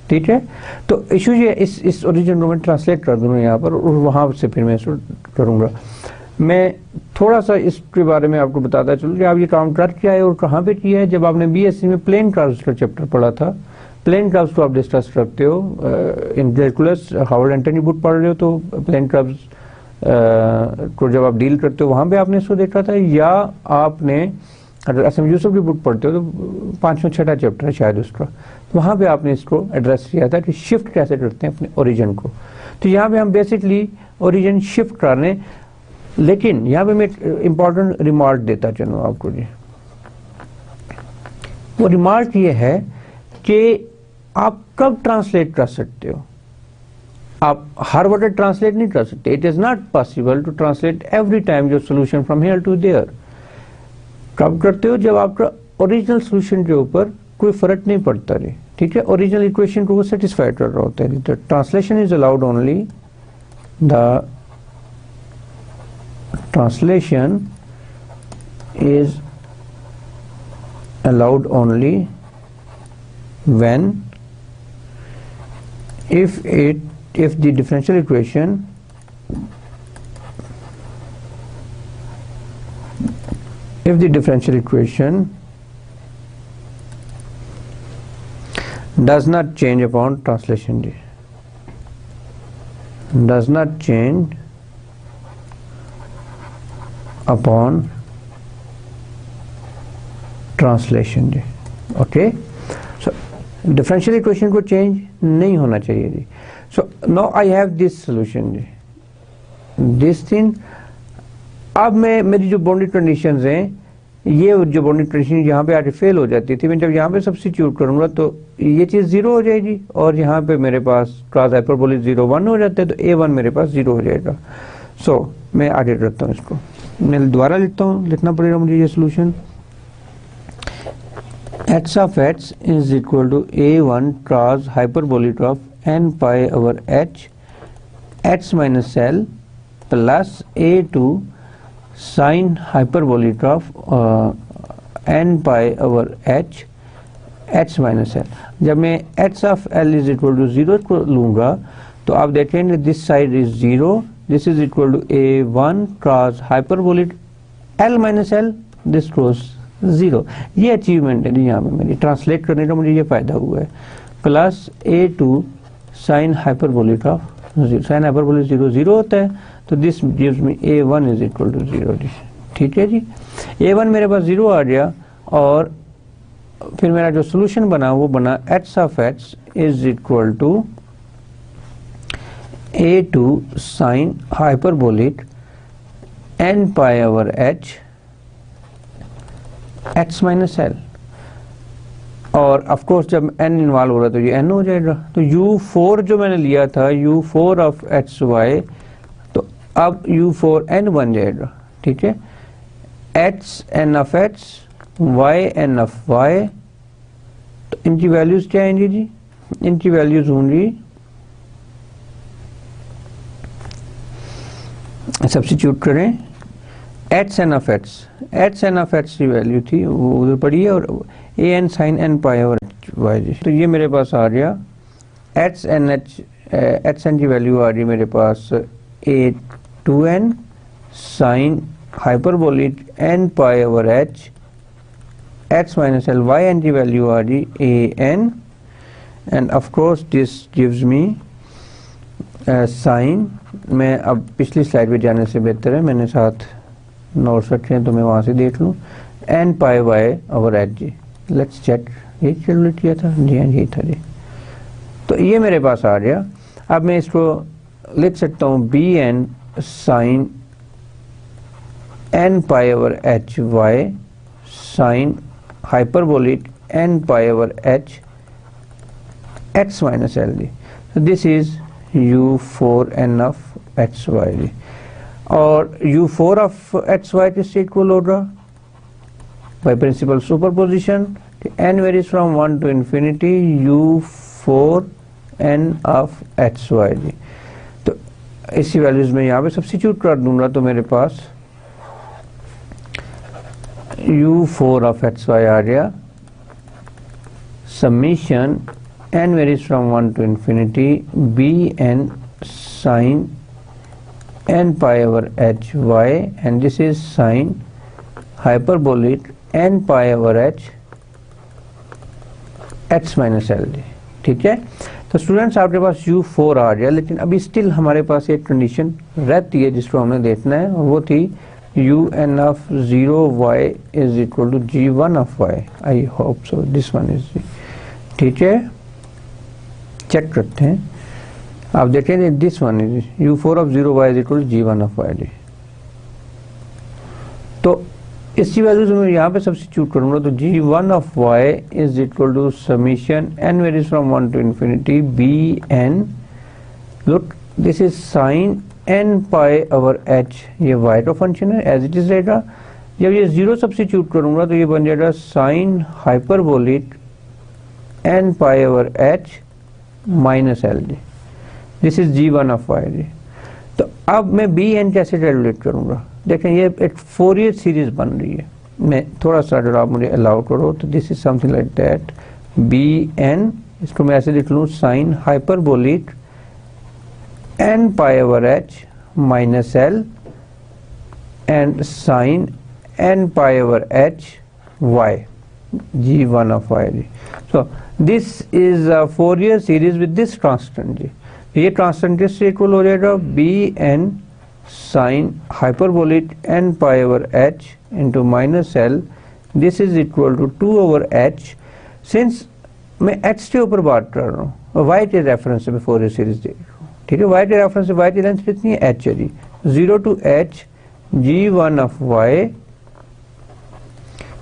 ठीक है। तो इशू ये इस ओरिजिन को मैं ट्रांसलेट कर दूँगा यहाँ पर, और वहाँ से फिर मैं इसको करूँगा। मैं थोड़ा सा इसके बारे में आपको बताता चलूँ कि आप ये काम कर क्या है और कहाँ पे किया है। जब आपने बीएससी में प्लेन कर्व्स का चैप्टर पढ़ा था, प्लेन कर्व्स को आप डिस्कस करते हो इन कैलकुलस, हावर्ड एंटनी बुक पढ़ रहे हो, तो प्लेन कर्व्स को जब आप डील करते हो वहाँ पे आपने इसको देखा था, या आपने अगर असम यूसुफ की बुक पढ़ते हो तो 5वां 6वां चैप्टर है शायद उसका, वहाँ पे आपने इसको एड्रेस किया था कि शिफ्ट कैसे करते हैं अपने ओरिजिन को। तो यहाँ पे हम बेसिकली ओरिजिन शिफ्ट कर रहे हैं, लेकिन यहाँ पे मैं इम्पोर्टेंट रिमार्क देता चलूँ आपको जी। वो रिमार्क ये है कि आप कब ट्रांसलेट कर सकते हो, आप हर वर्ड ट्रांसलेट नहीं कर सकते। It is not possible to translate every time your solution from here to there. कब करते हो, जब आपका ओरिजिनल सोल्यूशन के ऊपर कोई फर्क नहीं पड़ता रे, ठीक है, ओरिजिनल इक्वेशन को वो सेटिस्फाई कर रहा होता है। The translation is allowed only, the translation is allowed only when if the differential equation does not change upon translation, does not change upon translation जी। ओके, सो डिफरेंशियल इक्वेशन को चेंज नहीं होना चाहिए जी। So now I have this solution जी, दिस थिंग। अब मैं मेरी जो बाउंड्री कंडीशंस हैं, ये जो बाउंड्री कंडीशन यहाँ पे आके फेल हो जाती थी, मैं जब यहाँ पे सब्स्टिट्यूट करूँगा तो ये चीज़ 0 हो जाएगी, और यहाँ पे मेरे पास क्रॉस हाइपरबोलिक 0 1 हो जाता है, तो a1 मेरे पास 0 हो जाएगा। सो मैं आगे करता हूँ इसको, मैं दोबारा लिखता हूँ, लिखना पड़ेगा मुझे ये solution. h of x is equal to a1 cos hyperbolic of n pi over h x minus l plus a2 sin hyperbolic of n pi over h h minus l। जब मैं h of l is equal to 0 को लूँगा, तो आप देखेंगे this side is 0, this is equal to a1 cos hyperbolic l minus l, this cross 0। ये अचीवमेंट है यहाँ पे मेरी, ट्रांसलेट करने का मुझे ये फायदा हुआ है। Plus a2 sine hyperbolic of 0, sine hyperbolic 0 0 होता है, तो this gives me a1 is equal to 0 जी, ठीक है जी। a1 मेरे पास 0 आ गया, और फिर मेरा जो सोल्यूशन बना वो बना h of x is equal to a2 sine hyperbolic n pi over h x minus l, और ऑफ कोर्स जब n इन्वॉल्व हो रहा है तो ये n हो जाएगा। तो u4 जो मैंने लिया था, u4 ऑफ एक्स वाई, तो अब u4 n बन जाएगा, ठीक है, x n of x y n of y। तो इनकी वैल्यूज क्या आएंगी जी, इनकी वैल्यूज होंगी, सब्स्टिट्यूट करें, एच एन ऑफ एक्स की वैल्यू थी वो उधर पड़ी है, और a n sine n pi और वाई जी। तो ये मेरे पास आ गया एच एन की वैल्यू आ रही मेरे पास a2n sine hyperbolic n pi over h x minus l, y n की वैल्यू आ रही a n, and of course this gives me sine. मैं अब पिछली स्लाइड पे जाने से बेहतर है मैंने साथ नोट्स रखे हैं तो मैं वहाँ से देख लूँ। n pi y over h जी, लेट्स चेक, ये कैलकुलेट किया था जी, हाँ यही था जी। तो ये मेरे पास आ गया। अब मैं इसको लिख सकता हूँ B N sine n pi over H Y sine hyperbolic n pi over H x minus L जी। This is u4n of X Y जी, और u4 ऑफ एक्स वाई किससे इक्वल होगा, by principle superposition, n varies from 1 to infinity u4n of X Y जी। तो इसी वैल्यूज में यहाँ पे सब्स्टिट्यूट कर दूंगा तो मेरे पास u4 ऑफ एक्स वाई आ गया summation n varies from 1 to infinity bn sin n pi over h y, and this is sin hyperbolic n pi over h x minus l। ठीक है, तो स्टूडेंट्स आपके पास u4 आ गया, लेकिन अभी स्टिल हमारे पास एक कंडीशन रहती है जिसको हमने देखना है, और वो थी un of 0y is equal to g1 of y। I hope so this one is, ठीक है, चेक करते हैं। आप देखेंगे this one is u4 of 0y is equal g1 of y। तो इसी वैल्यू से मैं यहाँ पे सब्स्टिट्यूट करूंगा तो g1 of y is equal to summation n varies from 1 to infinity bn, look this is sine n pi over h, ये y का फंक्शन है एज इट इज रहेगा। जब ये 0 सब्स्टिट्यूट करूंगा तो ये बन जाएगा sign hyperbolic n pi over h minus L जी। This is g1 of y जी। तो अब मैं bn कैसे कैलकुलेट करूंगा, देखें ये एक फोरियर सीरीज बन रही है। मैं थोड़ा सा अगर आप मुझे अलाउ करो तो this is something like that bn, इसको मैं ऐसे लिख लूँ sine hyperbolic n pi over h minus l and sine n pi over h y g1 of y जी। So this is a Fourier series with this constant जी। ये constant किससे इक्वल हो जाएगा, bn sin hyperbolic n pi over h into minus l, this is equal to 2 over h। Since मैं h के ऊपर बात कर रहा हूँ, y के रेफरेंस से मैं Fourier सीरीज देख रहा हूँ, ठीक है, y के रेफरेंस से y की लेंथ कितनी है, h है जी। 0 to h g1 of y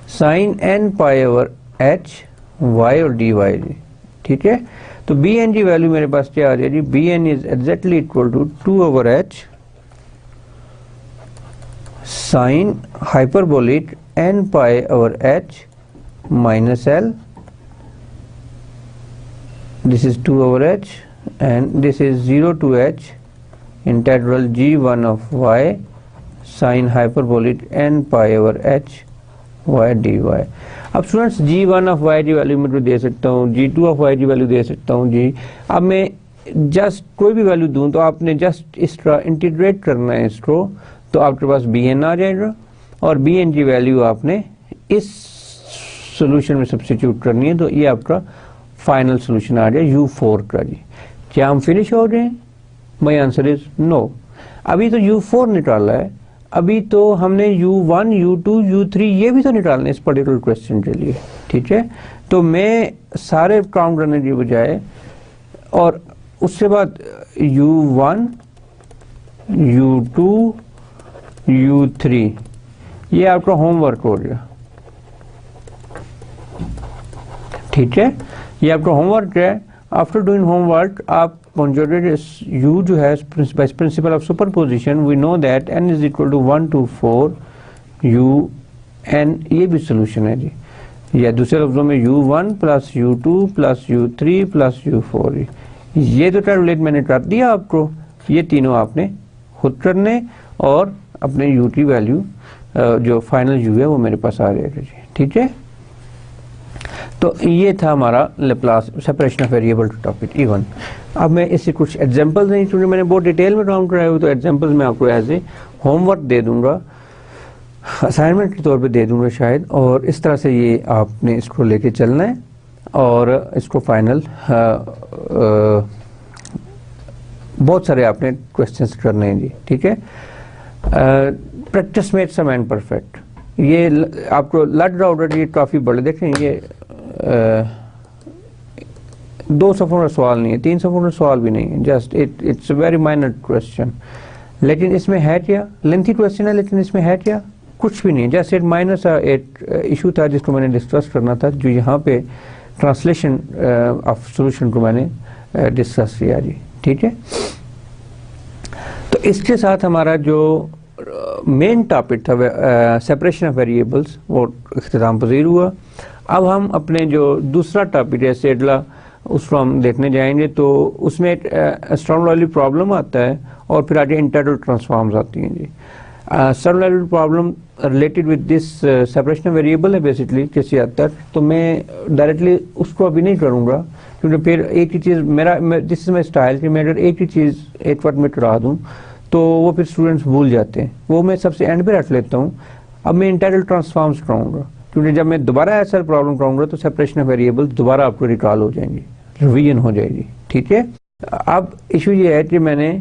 sine n pi over h y और dy जी, ठीक है। तो bn की वैल्यू मेरे पास क्या आ रही है जी, bn is exactly equal to 2 over h sine hyperbolic n pi over h minus l, this is 2 over h and this is 0 to h integral g1 of y sine hyperbolic n pi over h y dy। अब स्टूडेंट्स g1 ऑफ y की वैल्यू मैं तो दे सकता हूँ, g2 ऑफ y की वैल्यू दे सकता हूँ जी। अब मैं जस्ट कोई भी वैल्यू दूं तो आपने जस्ट इस तरह इंटीग्रेट करना है इसको, तो आपके पास bn आ जाएगा, और bn की वैल्यू आपने इस सोल्यूशन में सब्स्टिट्यूट करनी है, तो ये आपका फाइनल सोल्यूशन आ गया u4 का जी। क्या हम फिनिश हो गए, माई आंसर इज नो। अभी तो u4 निकाला है, अभी तो हमने u1 u2 u3 ये भी तो निकालना है इस पर्टिकुलर क्वेश्चन के लिए, ठीक है। तो मैं सारे काउंट करने की बजाय और उसके बाद u1 u2 u3 ये आपका होमवर्क हो गया, ठीक है, ये आपका होमवर्क है। आफ्टर डूइंग होमवर्क आप u जो है principle of superposition we know that n is equal to 1 to 4 un, ये भी सोल्यूशन है जी, या दूसरे लफ्जों में u1 plus u2 plus u3 plus u4, ये तो कैलकुलेट मैंने कर दिया आपको, ये तीनों आपने खुद करने और अपने u की वैल्यू जो फाइनल u है वो मेरे पास आ रहेगा जी, ठीक है। तो ये था हमारा Laplace separation of variable to topic even. अब मैं इससे कुछ एग्जांपल्स नहीं, क्योंकि मैंने बहुत डिटेल में काम कराया हुआ, तो एग्जांपल्स मैं आपको एज ए होमवर्क दे दूंगा। असाइनमेंट के तौर पे दे दूंगा शायद, और इस तरह से ये आपने इसको लेके चलना है और इसको फाइनल बहुत सारे आपने क्वेश्चंस करने हैं जी, ठीक है। Practice makes a man perfect, ये आपको लग रहा होगा ये काफ़ी बड़े, देखें ये 2 सफ़ों का सवाल नहीं है, 3 सफ़ों का सवाल भी नहीं है, just it's a very minor question. लेकिन इसमें है क्या, लेंथी क्वेश्चन है लेकिन इसमें है क्या, कुछ भी नहीं है। जैसे एक माइनर सा एक इशू था जिसको मैंने डिस्कस करना था, जो यहाँ पे ट्रांसलेशन ऑफ सॉल्यूशन को मैंने डिस्कस किया जी, ठीक है। तो इसके साथ हमारा जो मेन टॉपिक था सेपरेशन ऑफ वेरिएबल्स वो इख्तिताम पज़ीर हुआ। अब हम अपने जो दूसरा टॉपिक है सेडला, उसको हम देखने जाएंगे। तो उसमें एक स्टर्म प्रॉब्लम आता है और फिर आगे इंटीग्रल ट्रांसफॉर्म्स आती हैं जी। Sturm problem related with this separation of variable है बेसिकली किसी हद तक, तो मैं डायरेक्टली उसको अभी नहीं करूँगा, क्योंकि फिर एक ही चीज़ दिस इज माई स्टाइल कि मैं अगर एक ही चीज़ एक वक्त में करा दूँ तो वो फिर स्टूडेंट्स भूल जाते हैं, वो मैं सबसे एंड पे रख लेता हूँ। अब मैं इंटीग्रल ट्रांसफॉर्म्स कराऊंगा, क्योंकि जब मैं दोबारा ऐसा प्रॉब्लम कराऊंगा तो सेपरेशन ऑफ वेरिएबल दोबारा आपको रिकॉल हो जाएंगी, रिवीजन हो जाएगी, ठीक है। अब इशू ये है कि मैंने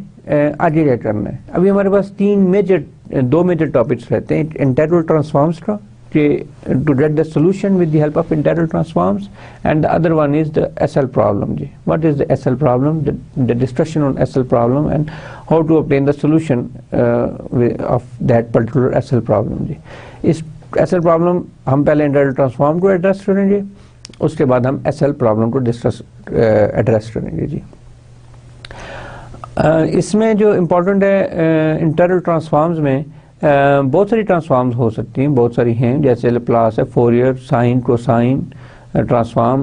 आगे क्या करना है। अभी हमारे पास दो मेजर टॉपिक्स रहते हैं, इंटीग्रल ट्रांसफॉर्म्स का to get the solution with the help of integral transforms, and the other one is the SL problem ji. What is the SL problem, the discussion on SL problem and how to obtain the solution of that particular SL problem ji. इस SL problem हम पहले इंटीग्रल ट्रांसफॉर्म को एड्रेस करेंगे, उसके बाद हम SL प्रॉब्लम को एड्रेस करेंगे जी। इसमें जो इम्पोर्टेंट है इंटीग्रल ट्रांसफॉर्म्स में बहुत सारी ट्रांसफॉर्म्स हो सकती हैं, बहुत सारी हैं, जैसे लेप्लास है, फोरियर, साइन, कोसाइन ट्रांसफॉर्म,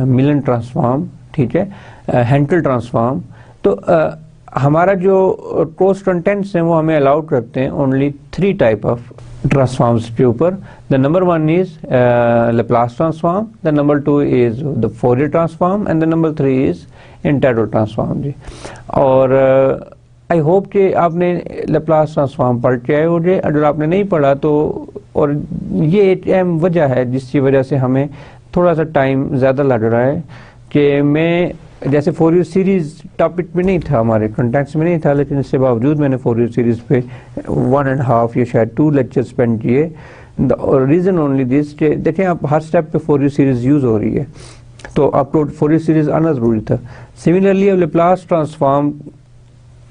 मिलन ट्रांसफॉर्म, ठीक है, हैंकेल ट्रांसफॉर्म। तो हमारा जो कोर्स कंटेंट्स हैं वो हमें अलाउड करते हैं ओनली 3 टाइप ऑफ ट्रांसफॉर्म्स के ऊपर। The number 1 is Laplace transform, the number 2 is the Fourier transform and the number 3 is integral transform जी। और आई होप कि आपने लेप्लास ट्रांसफॉर्म पढ़ के आए होंगे, अगर आपने नहीं पढ़ा तो, और ये एक अहम वजह है जिसकी वजह से हमें थोड़ा सा टाइम ज़्यादा लग रहा है कि मैं जैसे फोरियर सीरीज़ टॉपिक में नहीं था, हमारे कॉन्टेक्स्ट में नहीं था, लेकिन इसके बावजूद मैंने फोरियर सीरीज़ पे 1.5 या शायद 2 लेक्चर स्पेंड किए। रीज़न ओनली दिस, देखें आप हर स्टेप पे फोरियर सीरीज़ यूज़ हो रही है, तो आपको फोरियर सीरीज़ आना ज़रूरी था। सिमिलरली अब लेप्लास ट्रांसफॉर्म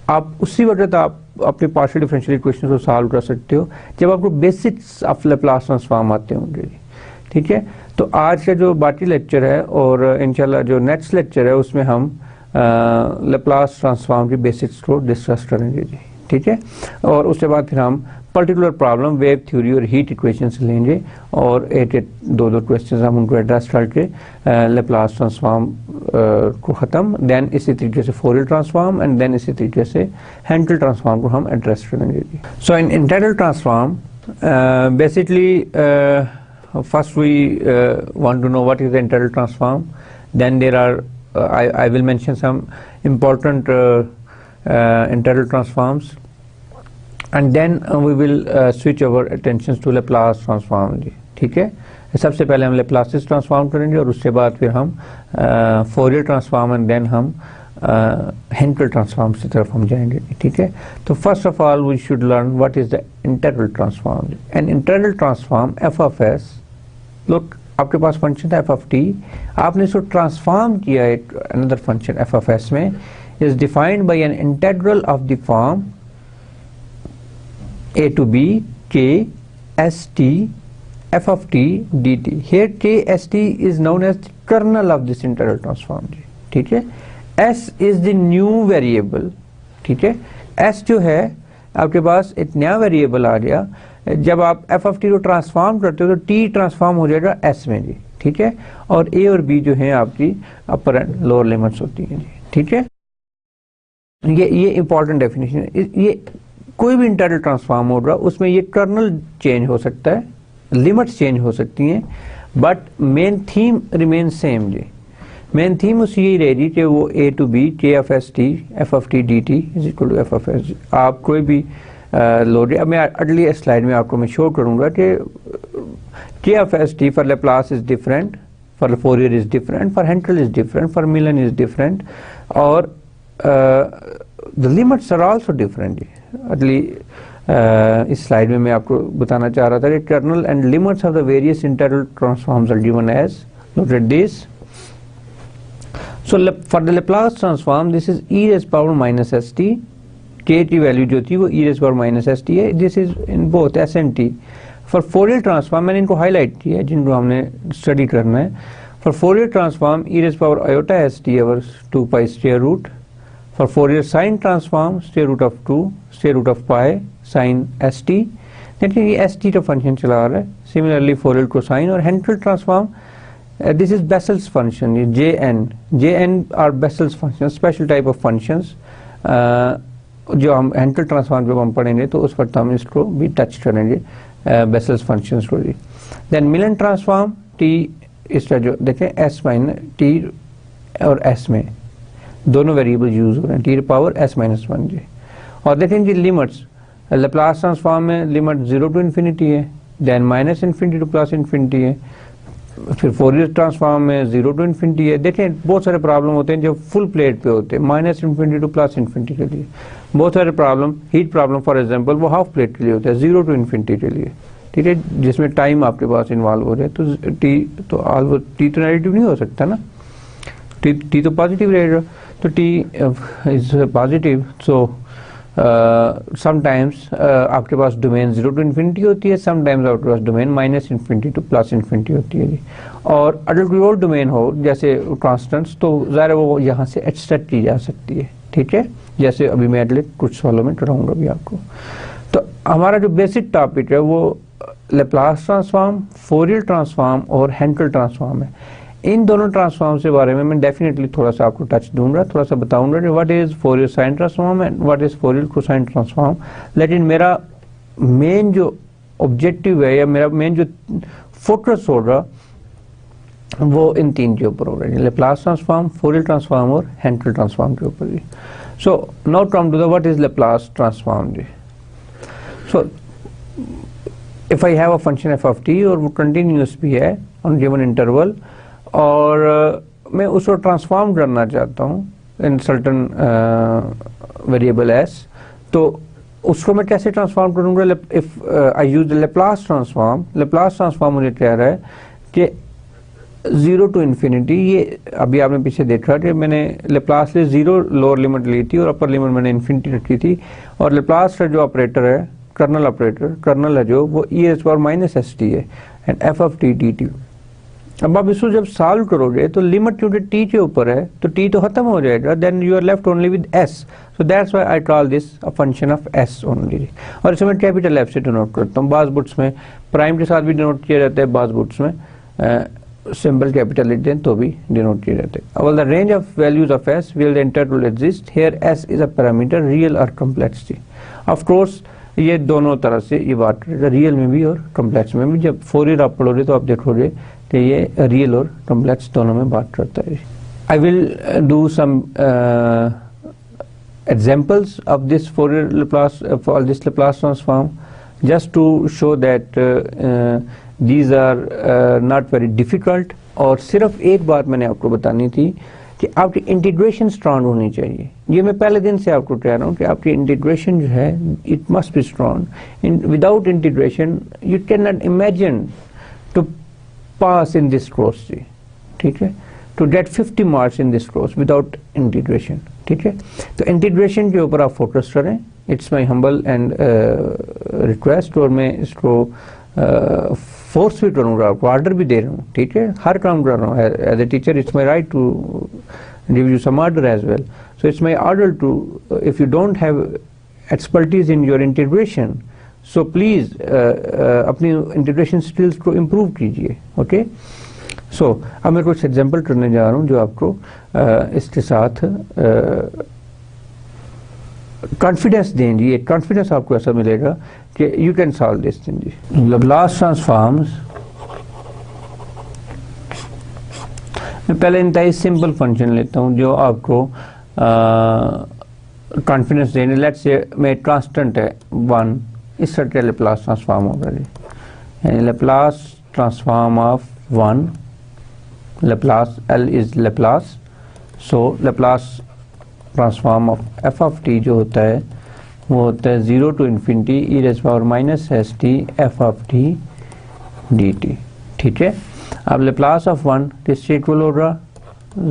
आप उसी वक्त आप अपने पार्शियल डिफरेंशियल इक्वेशन को सॉल्व कर सकते हो जब आपको बेसिक्स ऑफ लेप्लास ट्रांसफॉर्म आते होंगे, ठीक है। तो आज का जो बाकी लेक्चर है और इंशाल्लाह जो नेक्स्ट लेक्चर है उसमें हम लेप्लास ट्रांसफॉर्म की बेसिक्स को डिस्कस करेंगे जी, ठीक है। और उसके बाद फिर हम पर्टिकुलर प्रॉब्लम, वेव थ्योरी और हीट इक्वेशंस लेंगे और एक 2 क्वेश्चन हम उनको एड्रेस करके लेप्लास ट्रांसफॉर्म को ख़त्म, देन इसी तरीके से फोरियर ट्रांसफॉर्म एंड देन इसी तरीके से हैंकेल ट्रांसफॉर्म को हम एड्रेस करेंगे जी। So in integral transform basically first we want to know what is the integral transform, then there are I will mention some important integral transforms, and then we will switch our attentions to Laplace transform जी, ठीक है। सबसे पहले हम Laplace ट्रांसफॉर्म करेंगे और उसके बाद फिर हम फोरियर ट्रांसफॉर्म एंड देन हम हैंकेल ट्रांसफॉर्म की तरफ हम जाएंगे, ठीक है। तो first of all we should learn what is the integral transform. An integral transform F of S, लोग आपके पास फंक्शन था एफ ऑफ टी, आपने इसको ट्रांसफॉर्म किया एक another function F of S में, is defined by an integral of the form a to b k s t f of t dt. Here k s t is known as the kernel of this integral transform, ठीक है। s is the new variable, ठीक है। s जो है आपके पास एक नया वेरिएबल आ गया, जब आप f of t को ट्रांसफॉर्म करते हो तो t ट्रांसफॉर्म हो जाएगा s में जी, ठीक है। और a और b जो है आपकी अपर एंड लोअर लिमिट्स होती हैं जी, ठीक है। ये इंपॉर्टेंट डेफिनेशन है। ये कोई भी इंटीग्रल ट्रांसफॉर्म होगा उसमें ये कर्नल चेंज हो सकता है, लिमिट्स चेंज हो सकती हैं, but main theme remain same जी। मेन थीम उसकी यही रहेगी कि वो a to b k of s t f of t dt is equal to f of s। आप कोई भी लोड। अब मैं अगली स्लाइड में आपको मैं शो करूँगा कि K of ST for Laplace is different, for Fourier is different, for Hankel is different, for Millen is different, और the limits are also different। अगली इस स्लाइड में मैं आपको बताना चाह रहा था कि kernel and limits of the various integral transforms are given as, look at this। So for the Laplace transform this is e raised power minus st, k की वैल्यू जो थी वो e raised power minus st है, this is in both s and t। For Fourier transform मैंने इनको हाईलाइट किया है जिनको हमने स्टडी करना है। For Fourier transform E raise power iota S T over 2 pi square root. For Fourier sine transform square root of 2 square root of pi sine S T. देखिए ये एस टी का फंक्शन चला रहा है। सिमिलरली फोरियर कोसाइन और Hankel transform this is Bessel's function, ये J N R Bessel's function, special type of functions जो हम हेंकेल ट्रांसफॉर्म जब हम पढ़ेंगे तो उस पर हम इसको भी टच करेंगे बेसल्स फंक्शंस को जी। देन मिलन ट्रांसफॉर्म टी, इसका जो देखें एस माइनस टी और एस में दोनों वेरिएबल यूज हो रहे हैं, टी पावर एस माइनस 1 जी। और देखें जी लिमिट्स, लैप्लास ट्रांसफॉर्म में लिमिट 0 टू इन्फिनिटी है, then minus infinity to plus infinity है। फिर फोरियर ट्रांसफॉर्म में 0 टू इन्फिनिटी है। देखें बहुत सारे प्रॉब्लम होते हैं जो फुल प्लेट पे होते हैं, minus infinity to plus infinity के लिए। बहुत सारे problem, heat problem for example वो हाफ प्लेट के लिए होता है, 0 टू इन्फिनिटी के लिए, ठीक है, जिसमें टाइम आपके पास इन्वॉल्व हो रहा है। तो टी तो नेगेटिव नहीं हो सकता ना, टी तो पॉजिटिव रहेगा, तो T is positive. So sometimes आपके पास डोमेन 0 टू इन्फिनिटी होती है, समटाइम्स आपके पास domain minus infinity to plus infinity होती है जी। और अगर कोई और डोमेन हो जैसे कॉन्स्टेंट्स तो ज़ाहिर वो यहाँ से एक्सट्रैक्ट की जा सकती है, ठीक है, जैसे अभी मैं अगले कुछ सवालों में कराऊंगा भी आपको। तो हमारा जो बेसिक टॉपिक है वो लैप्लास ट्रांसफॉर्म, फोरियर ट्रांसफॉर्म और हेंकेल ट्रांसफॉर्म है। इन दोनों ट्रांसफॉर्म के बारे में मैं डेफिनेटली थोड़ा सा आपको टच दूंगा, थोड़ा सा बताऊंगा कि what is Fourier sine transform and what is Fourier cosine transform. लेकिन मेरा मेन जो ऑब्जेक्टिव है या मेरा मेन जो फोकस होगा वो इन तीन के ऊपर होगा, लैप्लास ट्रांसफॉर्म, फोरियर ट्रांसफॉर्म और हेंकेल ट्रांसफॉर्म के ऊपर। So now come to the what is Laplace transform जी। So if I have a function f of t और वो कंटिन्यूस भी है on given interval और मैं उसको ट्रांसफॉर्म करना चाहता हूँ इन सर्टन वेरिएबल s, तो उसको मैं कैसे ट्रांसफॉर्म करूँगा? If I use Laplace transform, Laplace transform मुझे कह रहा है कि 0 टू इन्फिनिटी, ये अभी आपने पीछे देखा कि मैंने लैप्लास से 0 लोअर लिमिट ली थी और अपर लिमिट मैंने इन्फिनिटी रखी थी, और लैप्लास का जो ऑपरेटर है कर्नल ऑपरेटर, कर्नल है जो वो e raise power minus S T है and F of T D T. अब आप इसको जब सॉल्व करोगे तो लिमिट क्योंकि टी के ऊपर है तो टी तो खत्म हो जाएगा, then you are left only with s, so that's why I call this a function of s only. और इसे मैं कैपिटल एफ से डिनोट करता हूँ। बाज बुक्स में प्राइम के साथ भी डिनोट किया जाता है, बाज बुक्स में सिंबल कैपिटल लिखते हैं तो भी डिनोट किए जाते हैं। अब the range of values of S will the interval exist here, S is a parameter real और कॉम्प्लेक्स। ऑफ कोर्स ये दोनों तरह से ये बात रियल में भी और कॉम्प्लेक्स में भी। जब फोरियर आप पढ़ोगे तो आप देखोगे कि ये रियल और कॉम्प्लेक्स दोनों में बात करता है। I will do some examples of this Fourier Laplace, for this Laplace transform, just to show that these are not very difficult. और सिर्फ एक बात मैंने आपको बतानी थी कि आपकी इंटीग्रेशन स्ट्रॉन्ग होनी चाहिए। ये मैं पहले दिन से आपको कह रहा हूँ कि आपकी इंटीग्रेशन जो है it must be strong. Without integration you can not imagine to pass in this course जी, ठीक है, to get 50 marks in this course without integration, ठीक है। तो इंटीग्रेशन के ऊपर आप फोकस करें, it's my humble and request. और मैं इसको फोर्स भी करूँगा, आपको ऑर्डर भी दे रहा हूँ, ठीक है, हर काम कर रहा हूँ as a teacher. It's my right to give you some order as well, so it's my order to, if you don't have expertise in your integration, so please अपनी इंटीग्रेशन स्किल्स को इम्प्रूव कीजिए, ओके। सो अब मैं कुछ एग्जाम्पल करने जा रहा हूँ जो आपको इसके साथ कॉन्फिडेंस देंगे। ये कॉन्फिडेंस आपको ऐसा मिलेगा कि you can solve this thing जी। लैप्लास ट्रांसफॉर्म्स, मैं पहले इंतहाई सिंपल फंक्शन लेता हूँ जो आपको कॉन्फिडेंस देने, लेट्स से में कांस्टेंट है 1, इस तरह के लेप्लास ट्रांसफॉर्म होगा जी, यानी Laplace transform of 1, Laplace L is Laplace, so Laplace transform of f of t जो होता है वो होता है 0 to infinity E raise power minus S t f of T D t. ठीक है, अब लेप्लास ऑफ 1 किससे इक्वल होगा,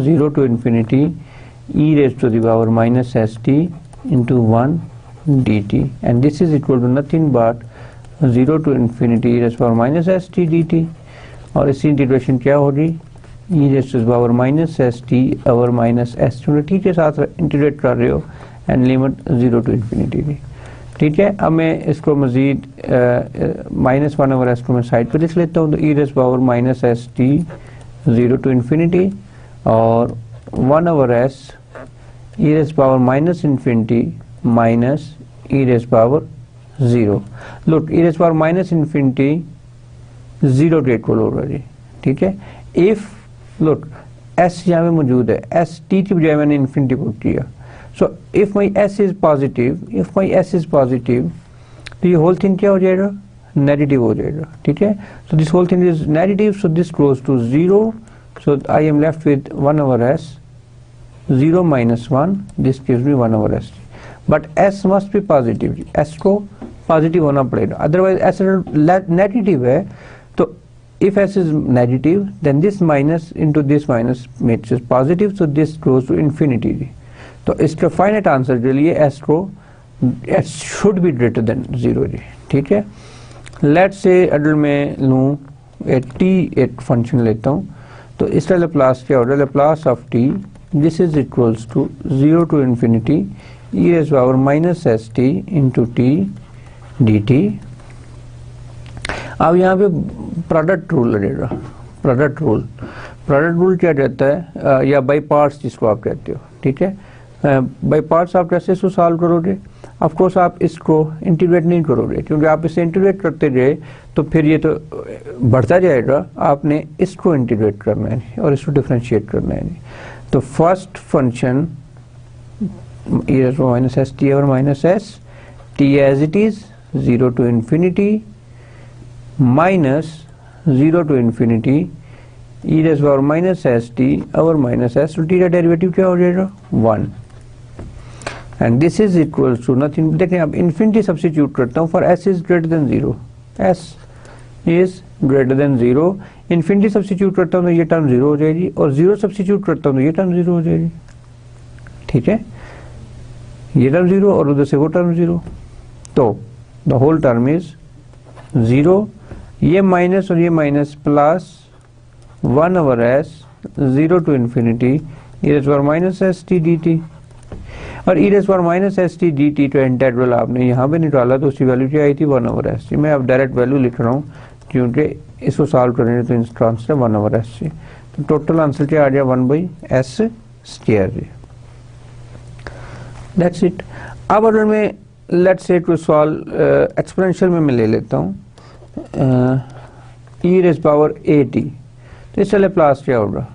0 to infinity E raise to the power minus S t into 1 d t, and this is equal to nothing but 0 to infinity E raise power minus S T D T, और इसकी इंटीग्रेशन क्या होगी, e raise to the power minus S T over minus S t t के साथ इंटीग्रेट कर रहे हो, एंड लिमिट 0 टू इन्फिनिटी की। ठीक है, अब मैं इसको मजीद -1 ओवर एस टू में साइड पर लिख लेता हूँ, तो e raise power minus S t 0 to infinity और 1 over s e raise power minus infinity minus e raise power 0। Look, e raise power minus infinity 0 के इक्वल होगा जी। ठीक है, इफ लुक एस यहाँ पे मौजूद है, एस टी की बजाय मैंने इन्फिनिटी पुट किया, so if my s is positive तो ये whole thing क्या हो जाएगा, नेगेटिव हो जाएगा। ठीक है, so this whole thing is negative, so this goes to 0, so I am left with 1 over s, 0 minus 1, this gives me 1 over s, but s must be positive, s को पॉजिटिव होना पड़ेगा, अदरवाइज s नेगेटिव है, तो if s is negative then this minus into this minus makes it positive, so this goes to infinity। तो इसका फाइनाइट आंसर के लिए s को s should be greater than 0 जी। ठीक है, लेट्स से अगर मैं लूँ एक फंक्शन लेता हूँ, तो इसका लेप्लास क्या होगा, Laplace of t this is equals to 0 to infinity E raise power minus S t into t D T. अब यहाँ पे प्रोडक्ट रूल लगेगा, प्रोडक्ट रूल क्या कहता है, या बाई पार्ट्स जिसको आप कहते हो। ठीक है, बाई पार्ट्स आप कैसे इसको सॉल्व करोगे, ऑफ कोर्स आप इसको इंटीग्रेट नहीं करोगे, क्योंकि आप इसे इंटीग्रेट करते गए तो फिर ये तो बढ़ता जाएगा, आपने इसको इंटीग्रेट करना है और इसको डिफरेंशिएट करना है। तो first function E raise power minus S T और minus S T as it is 0 to infinity minus 0 to infinity E raise power minus S T और माइनस एस टी का डेरिवेटिव क्या हो जाएगा 1, and this is equal to nothing, देखें अब इन्फिनिटी सब्स्टिट्यूट करता हूँ for s is greater than 0, s is greater than 0, infinity substitute करता हूँ तो ये टर्म 0 हो जाएगी, और 0 सब्स्टिट्यूट करता हूँ तो ये टर्म 0 हो जाएगी। ठीक है, ये टर्म 0 और उधर से वो टर्म 0, तो द होल टर्म इज 0, ये माइनस और ये minus plus 1 over s 0 to infinity E raise power minus S T D T, और E raise power minus S T D T का इंटीग्रल आपने यहाँ पे निकाला तो उसकी वैल्यू क्या आई थी 1 ओवर एस टी। मैं अब डायरेक्ट वैल्यू लिख रहा हूँ क्योंकि इसको सॉल्व करेंगे तो इसका आंसर 1 ओवर एस टी, तो टोटल आंसर क्या आ गया 1 बाई एस स्क्वायर जी। That's it. अब अगर मैं let's say to solve exponential में मैं ले लेता हूँ e raise power a t, तो इसका लेप्लास क्या होगा,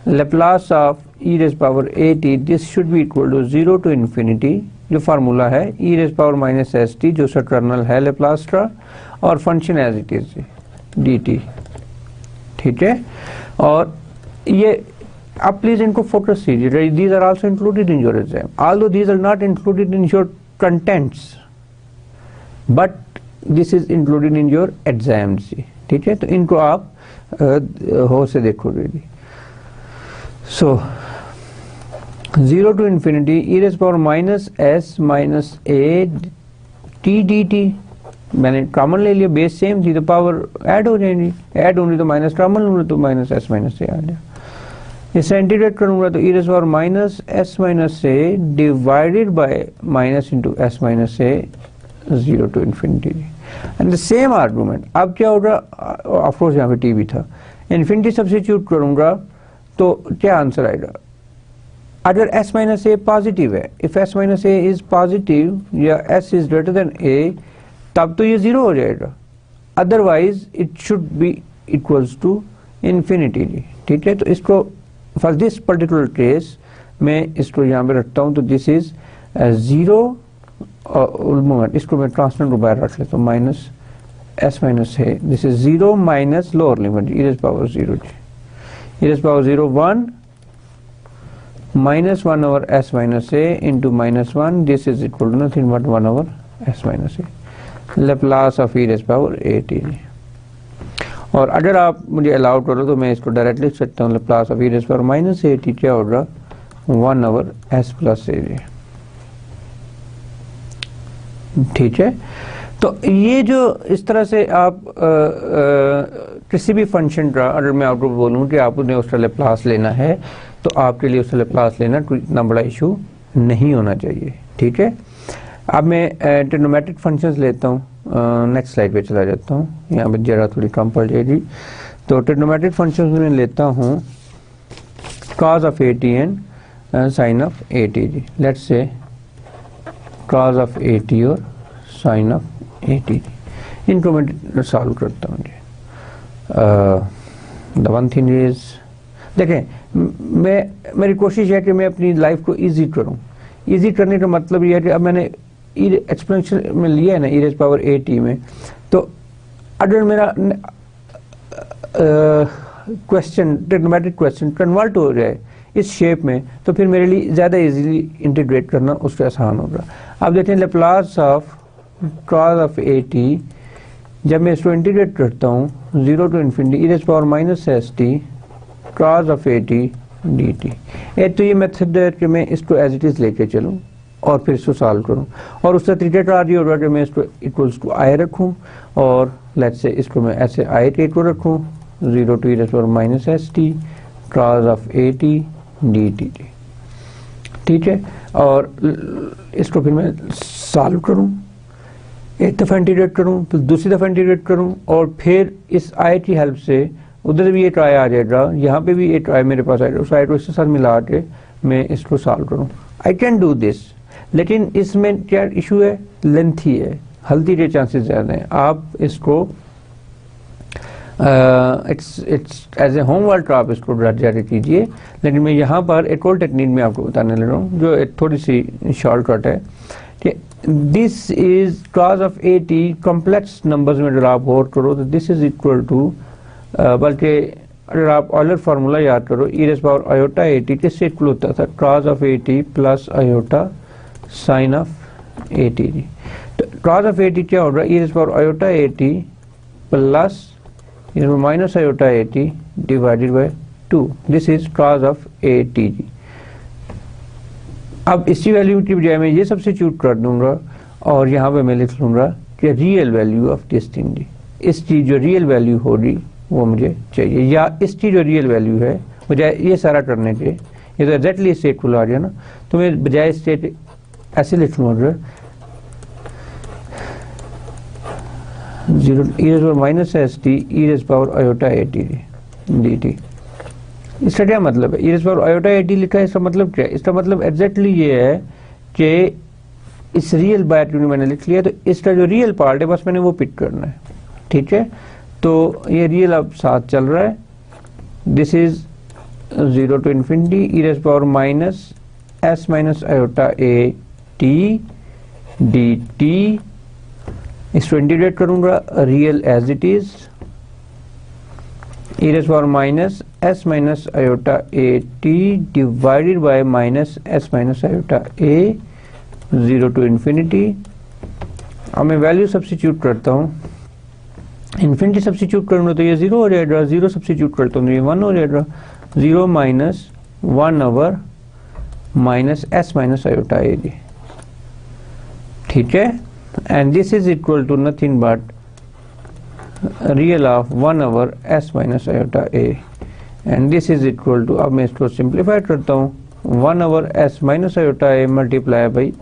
Laplace of e raise power a t this should be equal to 0 to infinity, जो फार्मूला है e raise power minus S t जो कर्नल है लेप्लास का, और function as it is d t. ठीक है, और ये आप प्लीज इनको फोकस कीजिए, these are also included in your exam, although these are not included in your contents but this is included in your exam जी। ठीक है, तो इनको आप हो से देखोगे जी। So 0 to infinity e raised power minus s minus a t dt, मैंने कॉमन ले लिया, बेस सेम थी तो पावर ऐड हो जाएगी, ऐड होंगी तो माइनस कॉमन लूँगा तो माइनस एस माइनस ए आ जाए, इसे इंटीग्रेट करूँगा तो e raise power minus S minus a divided by minus into s minus a 0 to infinity, and the same argument. अब क्या होगा, ऑफकोर्स यहाँ पे टी भी था, इन्फिनिटी सब्स्टिट्यूट करूँगा तो क्या आंसर आएगा, अगर s माइनस ए पॉजिटिव है, if s minus a is positive या s is greater than a, तब तो ये 0 हो जाएगा, otherwise it should be equals to infinity. ठीक है, तो इसको फॉर दिस पर्टिकुलर केस मैं इसको यहाँ पे रखता हूँ, तो दिस इज 0 मोमेंट, इसको मैं ट्रांसलेंट बाहर रख लेता हूँ, माइनस एस माइनस है, this is 0 minus lower limit e raise power 0 जी, e raise power 0 1 minus 1 over s minus a into minus 1, this is equal to nothing but 1 over s minus a, Laplace of e raised power a t। और अगर आप मुझे अलाउ करो तो मैं इसको डायरेक्टली लिख सकता हूँ, Laplace of e raised power minus a t क्या होगा, 1 over s plus a। ठीक है, तो ये जो इस तरह से आप किसी भी फंक्शन का अगर मैं आपको बोलूँ कि आपने उसका लेप्लास लेना है, तो आपके लिए उसका लेप्लास लेना कोई इतना बड़ा इशू नहीं होना चाहिए। ठीक है, अब मैं ट्रिग्नोमेट्रिक फंक्शंस लेता हूँ, नेक्स्ट स्लाइड पे चला जाता हूँ, यहाँ पे जरा थोड़ी कम पड़ जाएगी। तो ट्रिग्नोमेट्रिक फंक्शंस में लेता हूँ cos of A t and sine of A t जी, let's say cos of A t और साइन ऑफ ए टी, इनको मैं सॉल्व करता हूँ जी। द वन थिंग इज, देखें मेरी कोशिश है कि मैं अपनी लाइफ को इजी करूं। इजी करने का मतलब ये है कि अब मैंने एक्सपोनेंशियल में लिया है ना, e raise power a t में, तो अगर मेरा क्वेश्चन ट्रिग्नोमेट्रिक क्वेश्चन कन्वर्ट हो जाए इस शेप में, तो फिर मेरे लिए ज़्यादा इजीली इंटीग्रेट करना उससे आसान होगा। अब देखें Laplace of cos of a t, जब मैं इसको इंटीग्रेट करता हूँ 0 to infinity e raise power minus S t cos of A t D t. एक तो ये मेथड है कि मैं इसको एज इट इज़ लेके चलूँ और फिर इसको सॉल्व करूँ, और उसका तरीका का ये होगा कि मैं इसको इक्वल्स टू आई रखूँ और लेट्स से इसको मैं ऐसे आई टी को रखूँ 0 to e raise power minus S t cos of A t D t. ठीक है, और इसको फिर मैं सॉल्व करूँ, एक दफ़ा इंटीग्रेट करूँ, फिर दूसरी दफ़ा इंटीग्रेट करूँ, और फिर इस आई की हेल्प से उधर भी एक आई आ जाएगा, यहाँ पे भी एक आई मेरे पास आएगा, उस आई को इसके साथ मिला के मैं इसको सॉल्व करूँ। आई कैन डू दिस, लेकिन इसमें क्या इशू है, लेंथी है, हल्दी के चांसेस ज़्यादा हैं। आप इसको इट्स एज ए होमवर्क आप इसको जारी कीजिए, लेकिन मैं यहाँ पर एक और टेक्निक में आपको बताने लग रहा हूँ जो एक थोड़ी सी शॉर्टकट है कि this is cos of A T complex numbers में अगर आप गौर करो तो दिस इज इक्वल टू, बल्कि अगर आप ऑयलर फार्मूला याद करो, e raise power iota a T किससे इक्वल होता था, cos of A t plus iota sine of A t. तो cos ऑफ ए टी क्या होगा, e raise power iota a t plus minus iota a t divided bye 2, this is cos of A t जी। अब इसी वैल्यू की बजाय मैं ये सब्स्टिट्यूट कर दूंगा और यहाँ पे मैं लिख लूँगा कि real value of this thing जी, इस चीज़ जो रियल वैल्यू होगी वो मुझे चाहिए, या इसकी जो रियल वैल्यू है बजाय ये सारा करने के, ये तो एग्जैक्टली स्टेट को आ गया ना, तो मैं बजाय स्टेट ऐसे लिख लूँगा 0 e raise power minus S T e raise power iota a t D T. इसका क्या मतलब है, e raise power iota a T लिखा है, इसका मतलब क्या है, इसका मतलब एग्जैक्टली ये है कि इस रियल बाय मैंने लिख लिया, तो इसका जो रियल पार्ट है बस मैंने वो पिक करना है। ठीक है, तो ये रियल अब साथ चल रहा है, this is 0 to infinity e raise power minus S minus iota a t D t, इसको इंटीग्रेट करूंगा real as it is e raise power minus S minus iota a t divided by minus S minus iota a 0 to infinity. अब मैं वैल्यू सब्स्टिट्यूट करता हूँ, इन्फिनिटी सब्स्टिट्यूट करूँगा तो ये 0 हो जाएगा, 0 सब्स्टिट्यूट करता हूँ तो ये 1 हो जाएगा, 0 minus 1 over minus S minus iota A जी। ठीक है, and this is equal to nothing but real of 1 over S minus iota A, and this is equal to, अब मैं इसको सिंप्लीफाई करता हूँ, 1 over S minus iota A multiply by,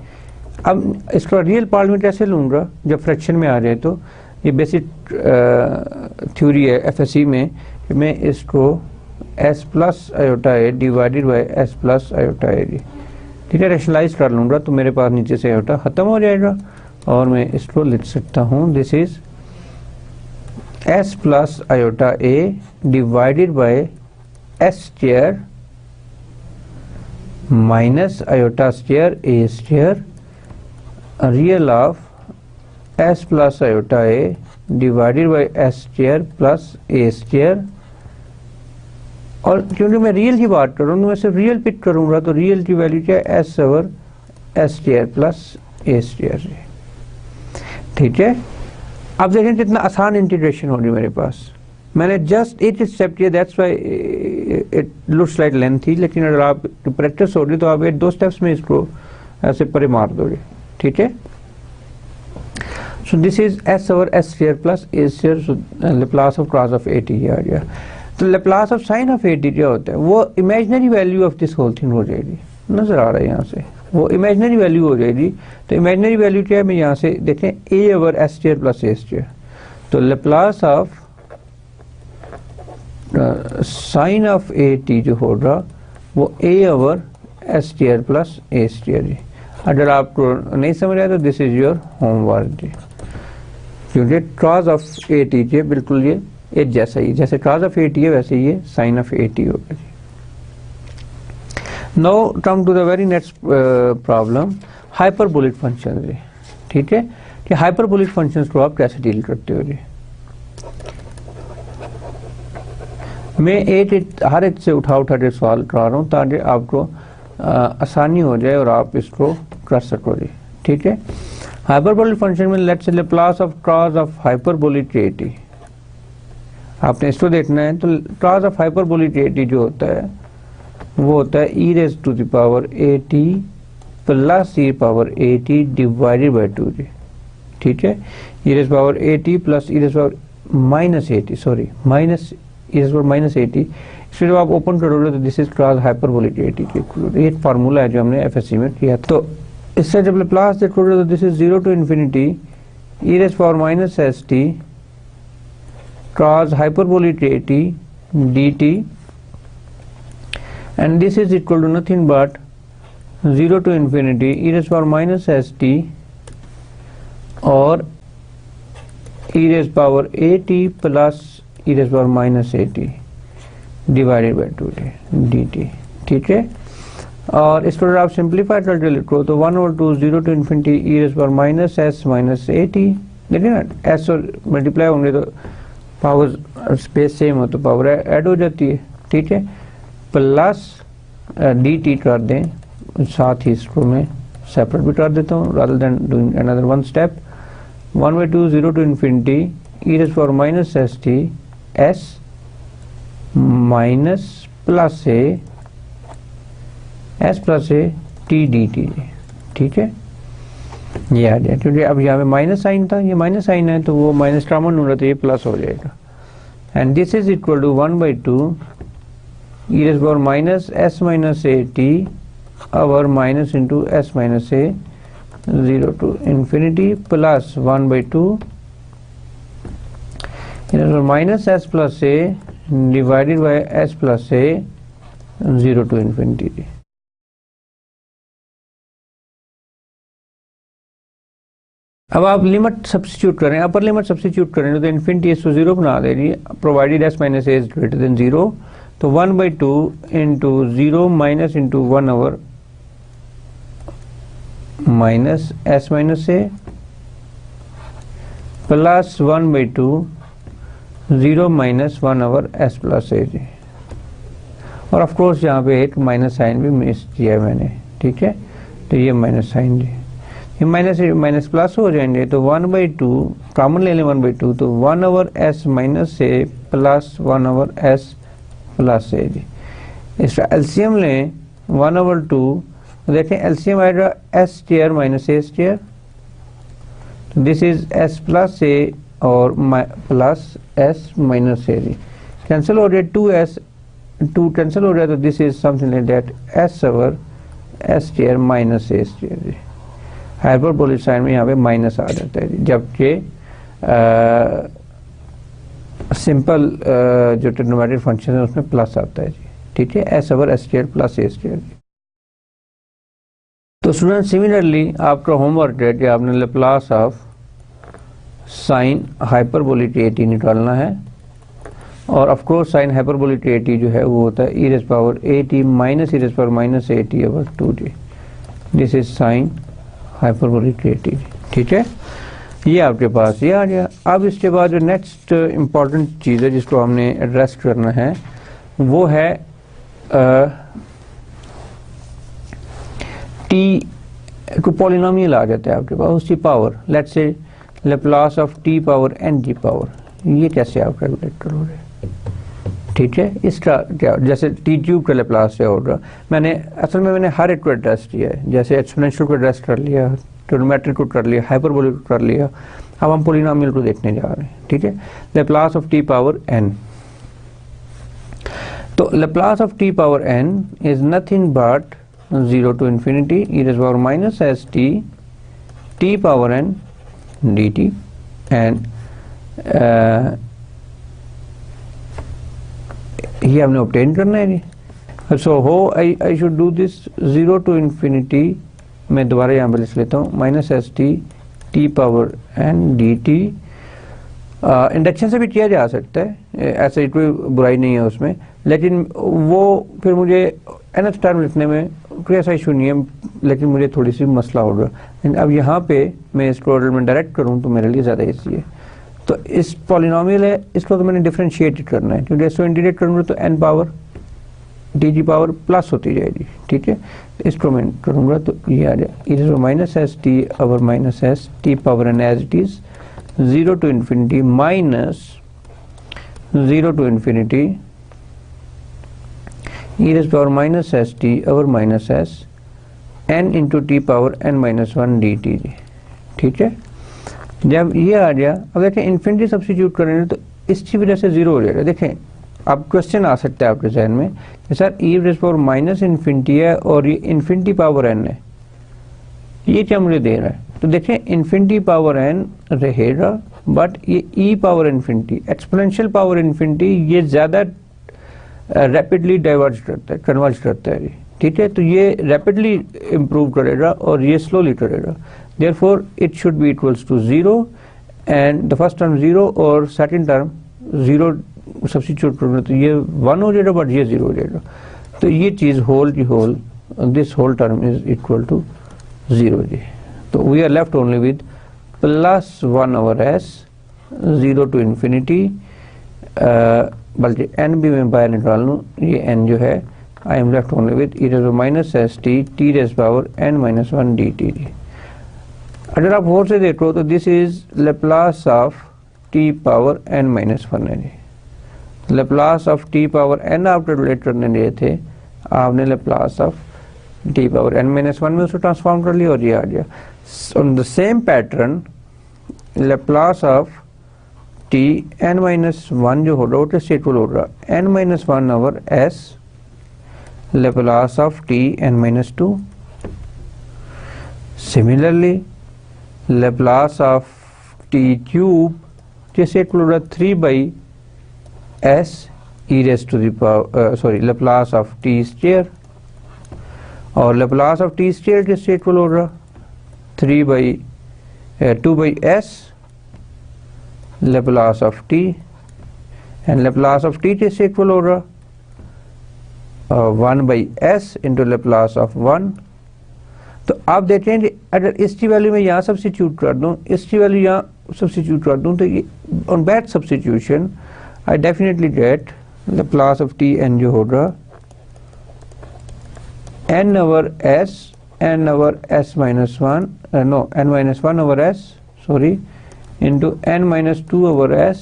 अब इसका रियल पार्ट में कैसे लूँगा जब फ्रैक्शन में आ जाए, तो ये बेसिक थ्योरी है एफएससी में कि मैं इसको s plus iota A divided by s plus iota A जी। ठीक है, रैशनलाइज कर लूँगा तो मेरे पास नीचे से आयोटा ख़त्म हो जाएगा और मैं इसको लिख सकता हूँ, this is s plus iota A divided by s square minus iota square A square real of S plus iota A divided by s square plus A square. और क्योंकि मैं रियल की बात कर रहा हूँ, मैं सिर्फ रियल पिक करूंगा, तो रियल की वैल्यू क्या है, S over S square plus ए स्क्वायर। ठीक है, अब देखें कितना आसान इंटीग्रेशन हो रही है मेरे पास। मैंने जस्ट 8 स्टेप किया, that's why it looks like lengthy, लेकिन अगर आप प्रैक्टिस हो रही तो आप 2 स्टेप्स में इसको ऐसे परे मार दोगे। ठीक है, so this is S over S square plus A square, so Laplace of cross of A T आ गया। तो Laplace of sine of A T क्या होता है, वो imaginary value of this whole thing हो जाएगी, नजर आ रहा है यहाँ से, वो इमेजिनरी वैल्यू हो जाएगी। तो इमेजिनरी वैल्यू क्या है, मैं यहाँ से देखें ए ओवर एस स्क्वायर प्लस ए स्क्वायर, तो Laplace of sine of A t जो होगा वो ए ओवर एस स्क्वायर प्लस ए स्क्वायर जी। अगर आपको नहीं समझ आया तो दिस इज योर होमवर्क जी, क्योंकि कॉज ऑफ ए टी जी बिल्कुल ये एक जैसा ही, जैसे कॉज ऑफ ए टी है वैसे ये साइन ऑफ ए टी होगा जी। Now come to the very next problem, hyperbolic function जी। ठीक है, कि हाइपरबोलिक फंक्शंस को आप कैसे डील करते हो जी। मैं हर एक से उठा के सवाल करा रहा हूँ ताकि आपको आसानी हो जाए और आप इसको कर सको जी। ठीक है, हाइपरबोलिक फंक्शन में let's say Laplace of cos of hyperbolic a t, आपने इसको देखना है। तो cos of hyperbolic a t जो होता है वो होता है e raise to the power a t plus e power a t divided by 2 जी। ठीक है, e raise power a t plus e raise power minus a t, sorry minus e raise power minus a T. इसमें जब आप ओपन करोगे तो this is cos hyperbolic a T, ये फार्मूला है जो हमने एफएससी में किया। तो इससे जब लैप्लास देखोगे तो this is 0 to infinity e raise power minus S t cos hyperbolic at dt, and this is equal to nothing but 0 to infinity e raised power minus st और e raised power at plus e raised power minus at divided by 2 dt। ठीक है, और इस पर आप सिंप्लीफाई करके लिखो तो 1/2 0 to infinity e raised power minus s minus at, देखिए ना s और मल्टीप्लाई होंगे तो पावर स्पेस सेम हो तो पावर ऐड हो जाती है। ठीक है, प्लस डी टी कर दें, साथ ही इसको मैं सेपरेट भी कर देता हूँ rather than doing another one step. 1/2 0 to infinity E raise power minus S t s minus plus a s plus a t D t. ठीक है, ये आ जाए, क्योंकि अब यहाँ पे माइनस साइन था, ये माइनस साइन है तो वो माइनस कॉमन हो रहा तो ये प्लस हो जाएगा। And this is equal to 1/2 e raise power minus S minus a t over minus into s minus a 0 to infinity plus 1/2 e raise power minus s plus a divided by s plus a 0 to infinity. अब आप लिमिट सब्स्टिट्यूट करें, अपर लिमिट सब्स्टिट्यूट करें तो इन्फिनिटी इसको 0 बना दे रही है, provided s minus a is greater than 0, तो 1/2 into 0 minus into 1 over minus S minus a plus 1/2 0 minus 1 over s plus a जी। और ऑफ कोर्स यहाँ पे एक माइनस साइन भी मिस किया है मैंने। ठीक है, तो ये माइनस साइन जी, ये माइनस माइनस प्लस हो जाएंगे तो 1/2 कॉमन ले लें 1/2 तो 1 over S minus a plus 1 over s plus a जी। इसका एलसीएम लें 1/2, देखें एलसीएम आएगा s square minus a square, तो this is s plus a और प्लस एस माइनस ए जी। कैंसिल हो जाए 2s 2 कैंसिल हो जाए तो this is something like that s over S square minus a square जी। हाइपरबोलिक साइन में यहाँ पे माइनस आ जाता है जी, जबकि सिंपल जो ट्रिग्नोमेट्रिक फंक्शन है उसमें प्लस आता है जी। ठीक है, S over S square plus ए स्क्वायर जी। तो स्टूडेंट सिमिलरली आपका होमवर्क है कि आपने Laplace of sine hyperbolic a t निकालना है और of course sine hyperbolic a t जो है वो होता है e raise power a t minus e raise power minus a t over 2t। This is sine hyperbolic a t. ठीक है, ये आपके पास ये आ गया। अब इसके बाद जो नेक्स्ट इम्पॉर्टेंट चीज़ है जिसको हमने एड्रेस करना है वो है टी को पॉलिनोमियल आ जाता है आपके पास, उसकी power, let's say Laplace of t power n जी पावर। ये कैसे आप कैलकुलेट करोगे? ठीक है, इसका क्या, जैसे टी क्यूब का लैप्लास क्या होगा, असल में मैंने हर एक को एड्रेस किया है। जैसे एक्सपोनेंशियल को एड्रेस कर लिया, ट्रिग्नोमेट्रिक को कर लिया, हाइपरबोलिक को कर लिया, अब हम पॉलिनोमियल को देखने जा रहे हैं। ठीक है, Laplace of t power n. तो Laplace of t power n is nothing but 0 to infinity e raised power minus s t t power n dt, and ये हमने obtain करना है जी। so how I should do this 0 to infinity, मैं दोबारा यहाँ पर लिख लेता हूँ, minus S t t power n d t. Induction से भी किया जा सकता है, ऐसे कोई बुराई नहीं है उसमें, लेकिन वो फिर मुझे nth टर्म लिखने में कोई ऐसा इशू नहीं है, लेकिन मुझे थोड़ी सी मसला होगा। अब यहाँ पे मैं इसको ऑर्डर में डायरेक्ट करूँ तो मेरे लिए ज़्यादा ईजी है। तो इस पॉलिनोमियल है, इसको तो मैंने डिफरेंशिएट करना है, क्योंकि इसको इंटीग्रेट करूँगा तो n power D G power plus होती जाएगी। ठीक है, इसको मैं करूँगा तो ये आ जाए e to minus S T over minus S t power n as it is 0 to infinity minus 0 to infinity e raised power minus s t over minus s n into t power n minus 1 dt। ठीक है, जब ये आ गया, अब देखें इन्फिनिटी सब्स्टिट्यूट करेंगे तो इसकी वजह से जीरो हो जाएगा। देखें अब क्वेश्चन आ सकता है आपके जहन में कि sir e raised power minus infinity है और ये इन्फिनिटी पावर n है, ये क्या मुझे दे रहा है? तो देखें इन्फिनिटी पावर n रहेगा, बट ये e power infinity, exponential power infinity, ये ज़्यादा रैपिडली डाइवर्ज करता है, कन्वर्ज करता है। ठीक है, तो ये रैपिडली इम्प्रूव करेगा और ये स्लोली करेगा। Therefore it should be equals to 0 and the first term 0 और सेकंड टर्म 0 सब्स्टिट्यूट करूँगा तो ये 1 हो जाएगा, बट ये 0 हो जाएगा। तो ये चीज़ होल की whole, this whole term is equal to 0 जी। तो we are left only with plus 1 over s 0 to infinity, बल्कि n भी मैं बाहर निकाल लूँ, ये n जो है I am left only with e raise minus S t t raise power n minus 1 d t. अगर आप और से देखो तो this is Laplace of t power n minus 1 है जी। Laplace of t power n आप कैलकुलेट करने दिए थे, आपने Laplace of t power n minus 1 में उसको ट्रांसफॉर्म कर लिया और ये आ गया। On the same pattern Laplace of t n minus 1 जो होगा वो स्टेटफुल होगा n minus 1 over s Laplace of t n minus 2। Similarly Laplace of t cube जो स्टेटफुल होगा 3 by s e raise to the power, sorry Laplace of t square, और लैप्लास ऑफ टी स्क्वायर के स्टेटफुल होगा 2 by s Laplace of t, and Laplace of t के स्टेटफुल होगा 1 by S into Laplace of 1। तो आप देखते हैं कि अगर इसकी वैल्यू मैं यहाँ सब्स्टिट्यूट कर दूँ, इसकी वैल्यू यहाँ सब्स्टिट्यूट कर दूँ, तो ये on that substitution I definitely get Laplace of t n जो होगा n over s minus 1 n minus 1 over s sorry into n minus 2 over s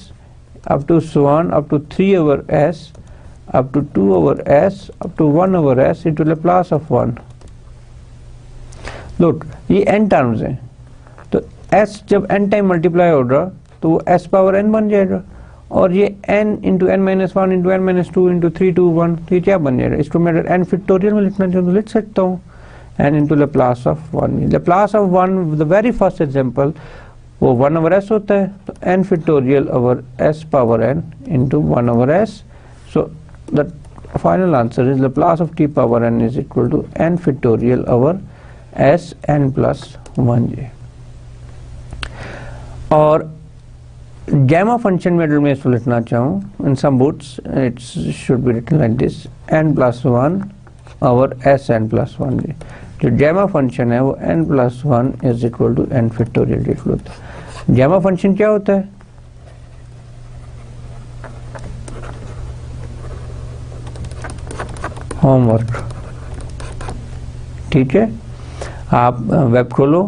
up to so on up to 3 over s up to 2 over s up to 1 over s into Laplace of 1। look ये n टर्म्स हैं, तो s जब n टाइम मल्टीप्लाई होगा तो वो s पावर n बन जाएगा, और ये n into n minus 1 into n minus 2 into 3 2 1, तो ये क्या बन जाएगा? इसको मैं अगर n फैक्टोरियल में लिखना चाहूँ तो लिख सकता हूँ n into Laplace of 1। Laplace of 1 the very first example वो 1 ओवर s होता है, तो n factorial over s power n into 1 over s। So the final answer is Laplace of t power n is equal to n factorial over s n plus 1 जी। और gamma function में अगर मैं इसको लिखना चाहूँ in some books it should be written like this n plus 1 over s n plus 1। जो gamma function है वो n plus 1 is equal to n factorial equal होता है। gamma function क्या होता है? होमवर्क, ठीक है। आप वेब खोलो,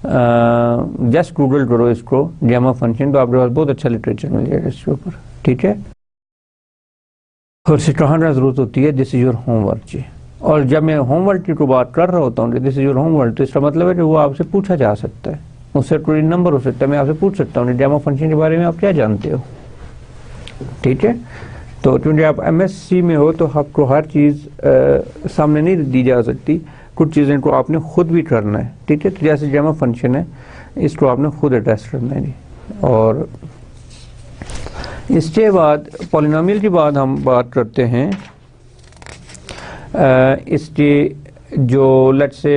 जस्ट गूगल करो इसको गैमा फंक्शन, तो आपके पास बहुत अच्छा लिटरेचर मिल जाएगा इसके ऊपर, ठीक है। और इसे कहना जरूरत होती है दिस इज योर होमवर्क जी। और जब मैं होमवर्क की को बात कर रहा होता हूँ दिस इज योर होमवर्क, तो इसका मतलब है कि वो आपसे पूछा जा सकता है, उससे कोई नंबर हो सकता है, मैं आपसे पूछ सकता हूँ गैमा फंक्शन के बारे में आप क्या जानते हो, ठीक है। तो क्योंकि आप एमएससी में हो तो आपको हर चीज़ सामने नहीं दी जा सकती, कुछ चीज़ें को आपने खुद भी करना है, ठीक है। तो जैसे गैमा फंक्शन है इसको आपने खुद एड्रेस करना है जी। और इसके बाद पॉलिनोमियल की बाद हम बात करते हैं इसके जो लेट्स से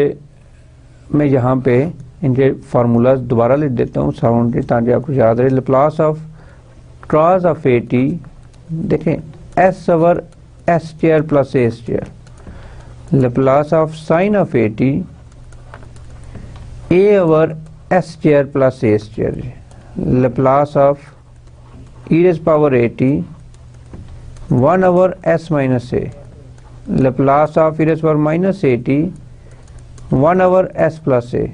मैं यहाँ पे इनके फार्मूलाज दोबारा लिख देता हूँ साउंड के, ताकि आपको याद रहे। Laplace of cos of AT, देखें s over s square plus a square, Laplace of sine of AT a over s square plus a square, Laplace of e raise power AT 1 over s minus a, Laplace of e raise power minus AT 1 over s plus a,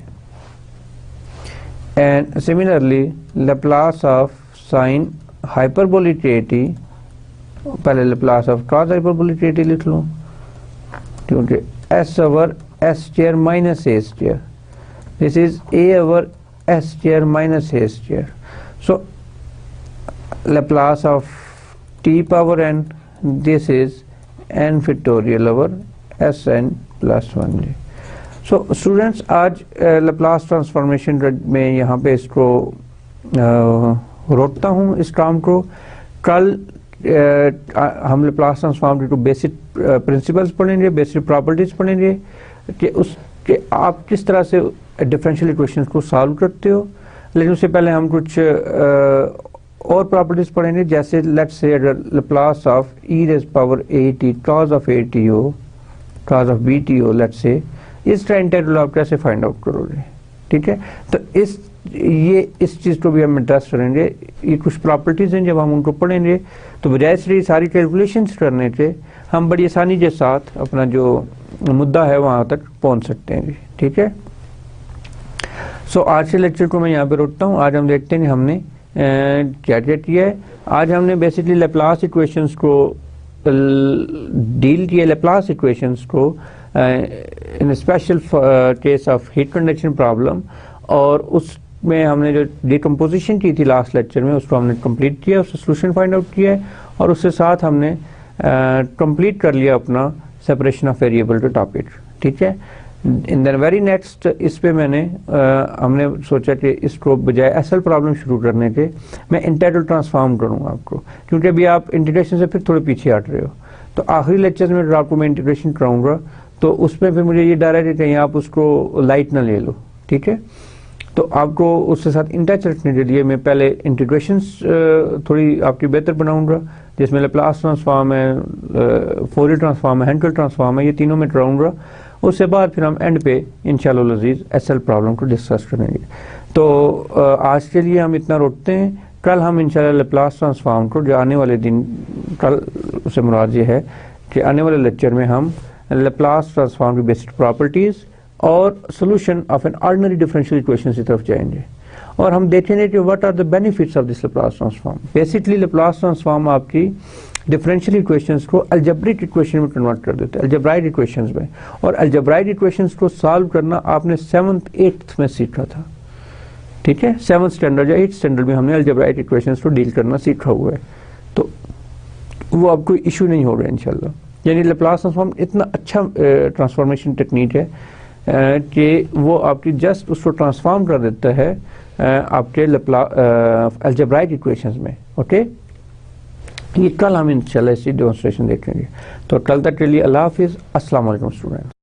and similarly Laplace of sine hyperbolic AT, पहले Laplace of cos hyperbolic AT लिख लूँ, क्योंकि s over s square minus a square, this is a over s square minus a square. So Laplace of t power n, this is n factorial over sn plus 1 जी। सो स्टूडेंट्स आज लैप्लास ट्रांसफॉर्मेशन में यहाँ पे इसको रोकता हूँ इस काम को। कल हम लैप्लास ट्रांसफॉर्म के बेसिक प्रिंसिपल्स पढ़ेंगे, बेसिक प्रॉपर्टीज पढ़ेंगे कि उसके आप किस तरह से डिफरेंशियल इक्वेशंस को सॉल्व करते हो। लेकिन उससे पहले हम कुछ और प्रॉपर्टीज पढ़ेंगे, जैसे लेट्स से अगर Laplace of e raise power AT cos of AT हो, cos ऑफ BT हो लेट्स से, इसका इंटीग्रल आप कैसे फाइंड आउट करोगे, ठीक है। तो इस चीज़ को भी हम एड्रेस करेंगे। ये कुछ प्रॉपर्टीज़ हैं, जब हम उनको पढ़ेंगे तो बजाय से सारी कैलकुलेशंस करने के हम बड़ी आसानी के साथ अपना जो मुद्दा है वहाँ तक पहुँच सकते हैं, ठीक है। सो आज के लेक्चर को मैं यहाँ पे रोकता हूँ। आज हम देखते हैं हमने क्या क्या किया है। आज हमने बेसिकली लैप्लास इक्वेशंस को डील किया, लैप्लास इक्वेशंस को in special case of heat conduction problem, और उसमें हमने जो डिकम्पोजिशन की थी लास्ट लेक्चर में उसको हमने कंप्लीट किया, उसका सोल्यूशन फाइंड आउट किया है, और उसके साथ हमने कंप्लीट कर लिया अपना separation of variable to topic, ठीक है। इन द वेरी नेक्स्ट इस पे हमने सोचा कि इसको बजाय असल प्रॉब्लम शुरू करने के मैं इंटीग्रल ट्रांसफॉर्म करूँगा आपको, क्योंकि अभी आप इंटीग्रेशन से फिर थोड़े पीछे हट रहे हो। तो आखिरी लेक्चर में अगर आपको मैं इंटीग्रेशन कराऊंगा तो उसमें फिर मुझे ये डर है कि कहीं आप उसको लाइट ना ले लो, ठीक है। तो आपको उसके साथ इन टच रखने के लिए मैं पहले इंटीग्रेशंस थोड़ी आपकी बेहतर बनाऊंगा, जिसमें लैप्लास ट्रांसफॉर्म है, फोरियर ट्रांसफॉर्म है, हैंकेल ट्रांसफॉर्म है, ये तीनों में कराऊंगा। उसके बाद फिर हम एंड पे इंशाअल्लाह लजीज एसएल प्रॉब्लम को डिस्कस करेंगे। तो आज के लिए हम इतना रोकते हैं। कल हम इंशाअल्लाह लैप्लास ट्रांसफॉर्म को जो आने वाले दिन, कल से मुराद ये है कि आने वाले लेक्चर में हम लैप्लास ट्रांसफॉर्म की बेसिक प्रॉपर्टीज़ और solution of an ordinary differential equation की तरफ जाएंगे, और हम देखेंगे कि what are the benefits of this Laplace transform. Basically Laplace transform आपकी डिफरेंशियल इक्वेशंस को अलजेब्रिक इक्वेशन में कन्वर्ट कर देते हैं, अलजेब्राइक इक्वेशंस में। और अलजेब्राइक इक्वेशंस को सॉल्व करना आपने 7th 8th में सीखा था, ठीक है। 7th स्टैंडर्ड या 8th स्टैंडर्ड में हमने अलजेब्राइक इक्वेशंस को डील करना सीखा हुआ है, तो वो अब कोई इशू नहीं होगा इंशाल्लाह। यानी लैप्लास ट्रांसफॉर्म इतना अच्छा ट्रांसफॉर्मेशन टेक्निक है कि वो आपकी जस्ट उसको ट्रांसफॉर्म कर देता है आपके अलजेब्राइक इक्वेशंस में, ओके। ये कल हम इंशाल्लाह इसी डेमोंस्ट्रेशन देखेंगे। तो कल तक के लिए अल्लाह हाफिज़, अस्सलाम वालेकुम स्टूडेंट्स।